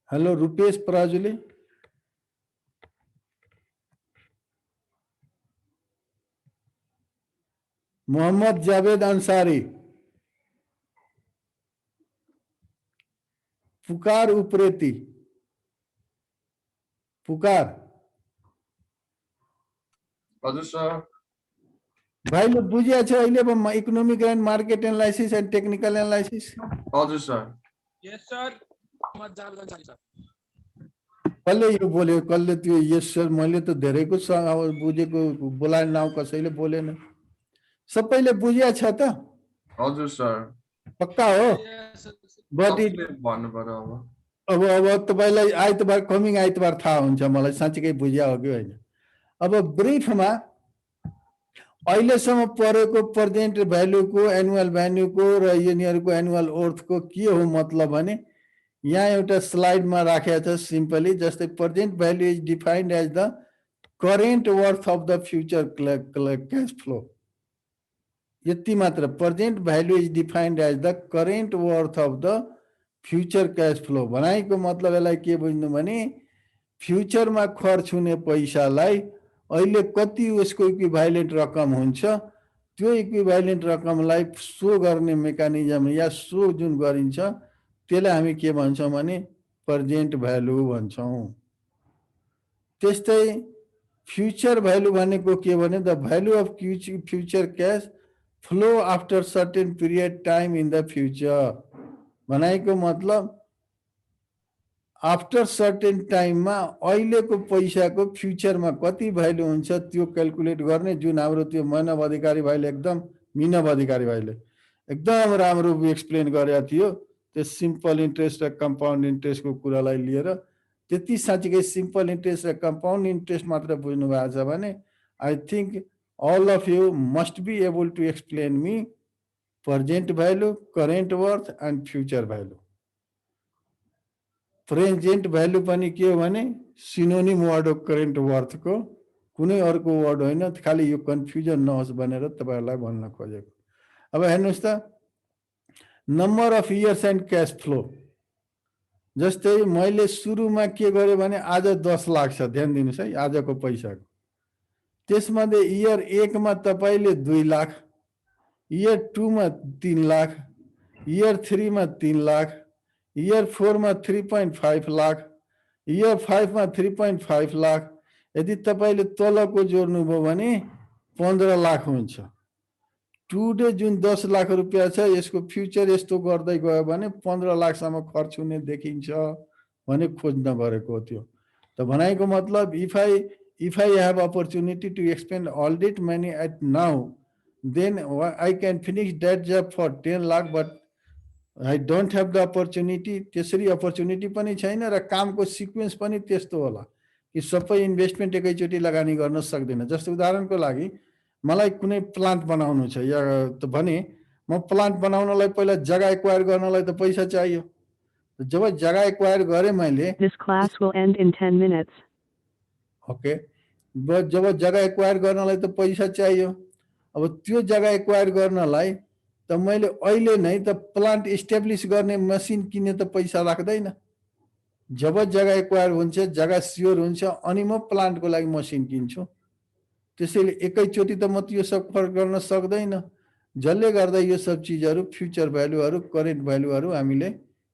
hello Rupesh Parajuli, Mohammad Javed Ansari, Pukar Upreti, Pukar. हजुर सर। भाइले बुझिया छ अहिले economic and market analysis and technical analysis? हजुर sir. Yes sir. Mohammad Javed Ansari sir. कसले यो बोल्यो? कसले त्यो यस सर? मैले त धेरैको बुझेको बोलाए नाउ कसैले बोलेन। सबैले बुझिया छ त? हजुर सर। पक्का हो? बडी भन्नु पर्यो अब। अब तपाईलाई आइतबार कमिङ आइतबार थाहा हुन्छ मलाई साँच्चीकै बुझ्या हो कि होइन। अब ब्रिफमा अहिलेसम्म परेको प्रेजेन्ट भ्यालुको एनुअल भ्यालुको र यिनीहरूको एनुअल वर्थको के हो मतलब भने यहाँ एउटा स्लाइडमा राखेको छ सिम्पली, जस्तै present value is defined as the current worth of the future cash flow. यति मात्र, present value is defined as the current worth of the future cash flow भनेको मतलब यसलाई के बुझ्नु भने फ्युचरमा खर्च हुने पैसालाई अहिले कति उसको इक्विभ्यालेन्ट रकम हुन्छ, त्यो इक्विभ्यालेन्ट रकमलाई सो गर्ने मेकानिजम या सो जुन गरिन्छ त्यसलाई हामी के भन्छौँ भने प्रेजेन्ट भ्यालु भन्छौँ। त्यस्तै फ्युचर भ्यालु भनेको के भने the value of future cash flow after certain period time in the future भनेको मतलब आफ्टर सर्टेन टाइममा अहिलेको पैसाको फ्युचरमा कति भ्यालु हुन्छ त्यो क्याल्कुलेट गर्ने, जुन हाम्रो त्यो मानव अधिकारी भाइले एकदम मिनव अधिकारी भाइले एकदम राम्रो एक्सप्लेन गरेको थियो त्यो सिम्पल इन्ट्रेस्ट र कम्पाउन्ड इन्ट्रेस्टको कुरालाई लिएर। त्यति साँच्चीकै सिम्पल इन्ट्रेस्ट र कम्पाउन्ड इन्ट्रेस्ट मात्र बुझ्नु भएको छ भने I think all of you must be able to explain me present value, current worth and future value. Present value पनि के हो भने सिनोनिम वर्ड हो करेन्ट वर्थको, कुनै अर्को वर्ड होइन, खालि यो कन्फ्युजन नहोस् भनेर तपाईहरुलाई भन्न खोजेको। अब हेर्नुस् त number of years and cash flow, जस्तै मैले सुरुमा के गरेँ भने आज 10 लाख छ, ध्यान दिनुस् है आजको पैसाको, त्यसमध्ये इयर 1 मा तपाईले 2 लाख, इयर 2 मा 3 लाख, इयर 3 मा 3 लाख, इयर 4 मा 3.5 लाख, इयर 5 मा 3.5 लाख। यदि तपाईले तलको जोड्नु भयो भने 15 लाख हुन्छ। टुडे जुन 10 लाख रुपैयाँ छ यसको फ्युचर यस्तो गर्दै गयो भने 15 लाख सम्म खर्च हुने देखिन्छ भने खोज्न गरेको थियो। त भनेको मतलब if I have opportunity to expend audit money at now, then I can finish that job for 10 lakh, but I don't have the opportunity. त्यसरी opportunity पनि छैन र कामको सिक्वेन्स पनि त्यस्तो होला कि सबै इन्भेस्टमेन्ट एकैचोटि लगानी गर्न सक्दैन। जस्तो उदाहरणको लागि मलाई कुनै प्लान्ट बनाउनु छ या त भने म प्लान्ट बनाउनलाई पहिला जग्गा एक्वायर गर्नलाई त पैसा चाहियो। जब जग्गा एक्वायर गरे मैले, This class will end in 10 minutes. Okay, जब जग्गा एक्वायर गर्नलाई त पैसा चाहियो। अब त्यो जग्गा एक्वायर गर्नलाई त मैले अहिले नै त प्लान्ट इस्टेब्लिस गर्ने मसिन किन्ने त पैसा लाग्दैन। जब जग्गा एक्वायर हुन्छ, जग्गा स्योर हुन्छ, अनि म प्लान्टको लागि मसिन किन्छु। त्यसैले एकैचोटि त म यो सब खर्च गर्न सक्दैन। जसले गर्दा यो सब चिजहरू फ्युचर भ्यालुहरू, करेन्ट भ्यालुहरू हामीले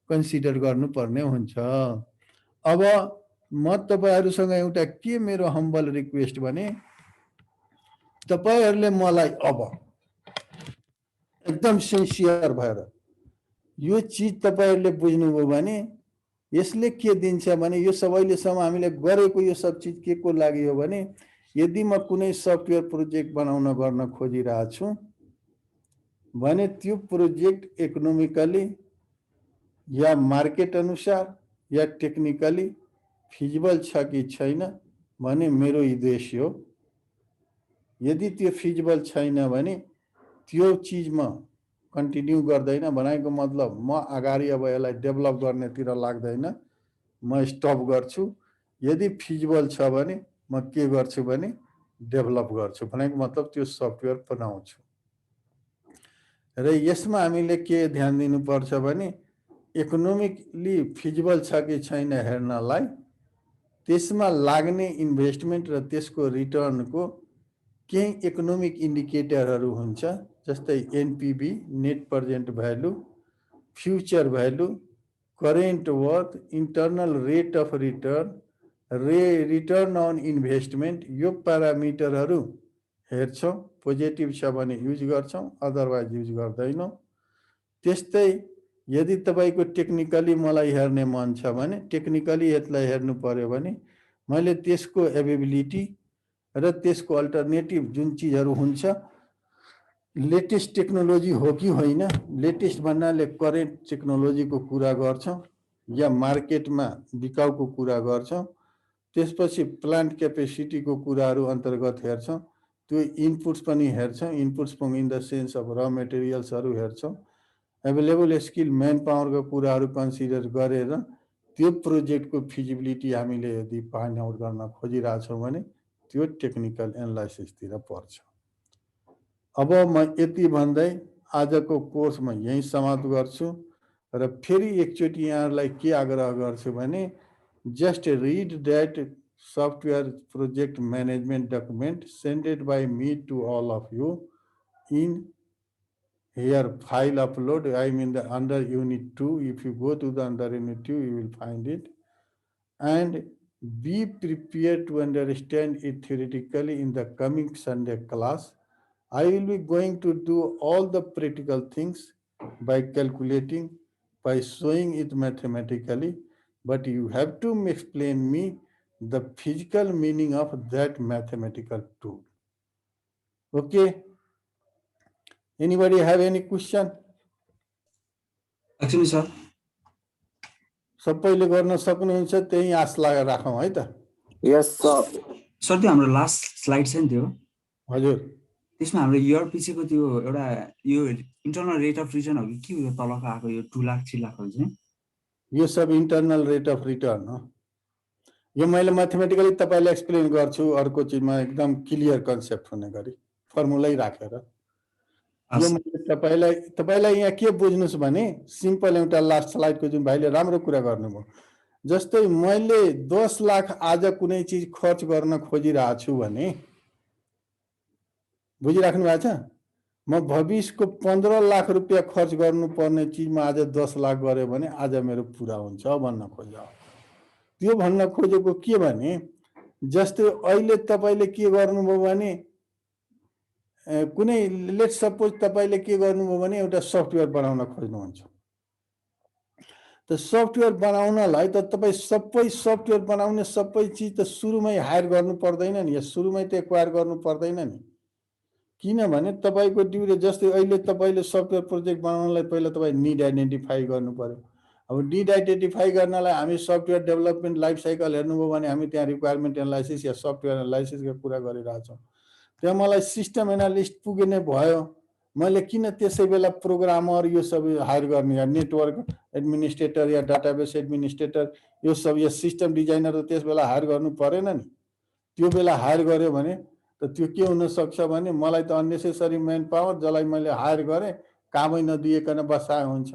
कन्सिडर गर्नुपर्ने हुन्छ। अब म तपाईहरुसँग एउटा के मेरो हम्बल रिक्वेस्ट भने तपाईहरुले मलाई अब एकदम सिन्सियर भएर यो चीज तपाईहरुले बुझ्नुभयो भने यसले के दिन्छ भने यो सब अहिलेसम्म हामीले गरेको यो सब चीज के को लागि हो भने यदि म कुनै सफ्टवेयर प्रोजेक्ट बनाउन गर्न खोजिरहेको छु भने त्यो प्रोजेक्ट इकोनोमिकली या मार्केट अनुसार या टेक्निकली फिजिबल छ कि छैन भने मेरो उद्देश्य हो। यदि त्यो फिजिबल छैन भने त्यो चीजमा कन्टिन्यू गर्दैन, भनेको मतलब म अगाडि अब यसलाई डेभलप गर्नेतिर लाग्दैन, म स्टप गर्छु। यदि फिजिबल छ भने म के गर्छु भने डेभलप गर्छु, भनेको मतलब त्यो सफ्टवेयर बनाउँछु। र यसमा हामीले के ध्यान दिनुपर्छ भने इकोनोमिकली फिजिबल छ कि छैन हेर्नलाई त्यसमा लाग्ने इन्भेस्टमेन्ट र त्यसको रिटर्नको केही इकोनोमिक इन्डिकेटरहरू हुन्छ, जस्तै NPV net present value, future value, current worth, internal rate of return, return on investment. यो प्यारामिटरहरू हेर्छौँ, पोजिटिभ छ भने युज गर्छौँ, अदरवाइज युज गर्दैनौँ। त्यस्तै यदि तपाईको टेक्निकली मलाई हेर्ने मन छ भने टेक्निकली यसलाई हेर्नु पर्यो भने मैले त्यसको एबिलिटी र त्यसको अल्टरनेटिभ जुन चीजहरू हुन्छ, लेटेस्ट टेक्नोलोजी हो कि होइन, लेटेस्ट भन्नाले करेन्ट टेक्नोलोजीको कुरा गर्छौँ। या मार्केटमा बिकाउको कुरा गर्छौँ, त्यसपछि प्लान्ट क्यापेसिटीको कुराहरू अन्तर्गत हेर्छौँ, त्यो इनपुट्स पनि हेर्छौँ, inputs in the sense of र मेटेरियल्सहरू हेर्छौँ, एभाइलेबल स्किल म्यान पावरको कुराहरू कन्सिडर गरेर त्यो प्रोजेक्टको फिजिबिलिटी हामीले यदि फाइन्ड आउट गर्न खोजिरहेछौँ भने त्यो टेक्निकल एनालाइसिसतिर पर्छ। अब म यति भन्दै आजको कोर्स म यहीँ समाप्त गर्छु र फेरि एकचोटि यहाँहरूलाई के आग्रह गर्छु भने just read that software project management document sended by me to all of you in here file upload. I mean the under unit 2. If you go to the under unit 2, you will find it, and be prepared to understand it theoretically in the coming Sunday class. I will be going to do all the practical things by calculating, by showing it mathematically, but you have to explain me the physical meaning of that mathematical tool. Okay? Anybody have any question? Actually, sir. सबैले गर्न सक्नुहुन्छ त्यही आश लागेर राखौँ है त। यस सर। सर त्यो हाम्रो लास्ट स्लाइड छ नि त्यो। हजुर। त्यसमा हाम्रो इयर पछिको त्यो एउटा यो इन्टरनल रेट अफ रिटर्न हो कि के हो तलको आएको यो 2 लाख 3 लाखहरु चाहिँ? यो सब इन्टरनल रेट अफ रिटर्न हो। यो मैले म्याथमेटिकली तपाईलाई एक्सप्लेन गर्छु अर्को चीजमा एकदम क्लियर कन्सेप्ट हुने गरी फर्मुलै राखेर। यो मैले तपाईलाई यहाँ के बुझ्नुस् भने सिम्पल एउटा लास्ट स्लाइडको जुन भाइले राम्रो कुरा गर्नुभयो, जस्तै मैले 10 लाख आज कुनै चीज खर्च गर्न खोजिरहेको छु भने बुझिराख्नु भएको छ, म भविष्यको 15 लाख रुपैयाँ खर्च गर्नुपर्ने चीजमा आज 10 लाख गरे भने आज मेरो पुरा हुन्छ भन्न खोजेको। त्यो भन्न खोजेको के भने जस्तै अहिले तपाईले के गर्नुभयो भने कुनै लेट सपोज तपाईले के गर्नुभयो भने एउटा सफ्टवेयर बनाउन खोज्नुहुन्छ, त सफ्टवेयर बनाउनलाई त तपाई सबै सफ्टवेयर बनाउने सबै चीज त सुरुमै हायर गर्नु पर्दैन नि, या सुरुमै त एक्वायर गर्नु पर्दैन नि, किनभने तपाईको ड्युरे जस्तै अहिले तपाईले सफ्टवेयर प्रोजेक्ट बनाउनलाई पहिला तपाई नीड आइडेन्टिफाई गर्नु पर्यो। अब नीड आइडेन्टिफाई गर्नलाई हामी सफ्टवेयर डेभलपमेन्ट लाइफ साइकल हेर्नुभयो भने हामी त्यहाँ रिक्वायरमेन्ट एनालाइसिस या सफ्टवेयर एनालाइसिसको कुरा गरिरहेछौँ। त्यहाँ मलाई सिस्टम एनालिस्ट पुग्ने भयो, मैले किन त्यसै बेला प्रोग्रामर यो सब हायर गर्ने या नेटवर्क एडमिनिस्ट्रेटर या डाटाबेस एडमिनिस्ट्रेटर यो सब या सिस्टम डिजाइनर त त्यस बेला हायर गर्नु परेन नि। त्यो बेला हायर गर्यो भने त त्यो के हुन सक्छ भने मलाई त अननेसेसरी म्यान पावर जसलाई मैले हायर गरेँ कामै नदिएकन बसाए हुन्छ।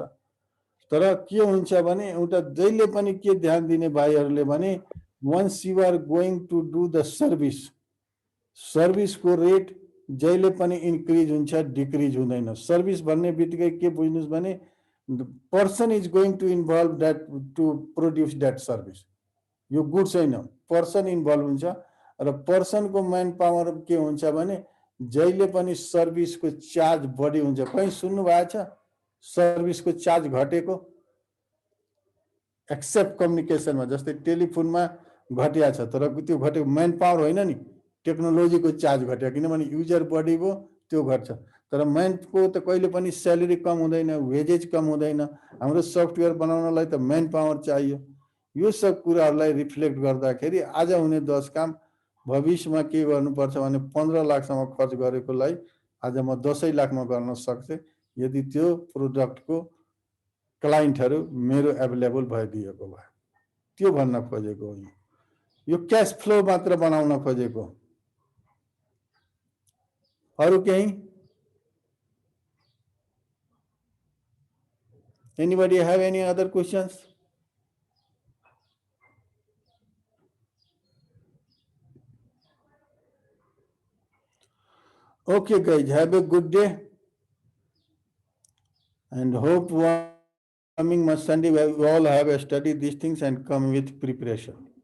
तर के हुन्छ भने एउटा जहिले पनि के ध्यान दिने भाइहरूले भने once you are going to do the service, सर्भिसको रेट जहिले पनि इन्क्रिज हुन्छ डिक्रिज हुँदैन। सर्भिस भन्ने बित्तिकै के बुझ्नुस् भने person is going to involve that to produce that service. यो गुड छैन, पर्सन इन्भल्भ हुन्छ र पर्सन को मैन पावर के हुन्छ भने जहिले पनि सर्भिस को चार्ज बढी हुन्छ। कहीं सुन्नु भएको छ सर्भिस को चार्ज घटेको? एक्सेप्ट कम्युनिकेशन में जस्तै टेलिफोनमा घटिया छ, तर त्यो घटेको मैन पावर होइन नि, टेक्नोलोजी को चार्ज घट्यो किनभने युजर बढी भयो त्यो घट्छ। तर मैन को त कहिले पनि सैलरी कम हुँदैन, वेजेज कम हुँदैन। हाम्रो सफ्टवेयर बनाउनलाई त मैन पावर चाहियो। यो सब कुराहरूलाई रिफ्लेक्ट गर्दाखेरि आज हुने 10 काम भविष्यमा के गर्नुपर्छ भने 15 लाखसम्म खर्च गरेकोलाई आज म 10 लाखमा गर्न सक्छु यदि त्यो प्रोडक्टको क्लाइन्टहरू मेरो एभाइलेबल भइदिएको भए। त्यो भन्न खोजेको हो। यो क्याश फ्लो मात्र बनाउन खोजेको। अरु केही? Anybody have any other questions? Okay guys, have a good day and hope coming Sunday we all have studied these things and come with preparation.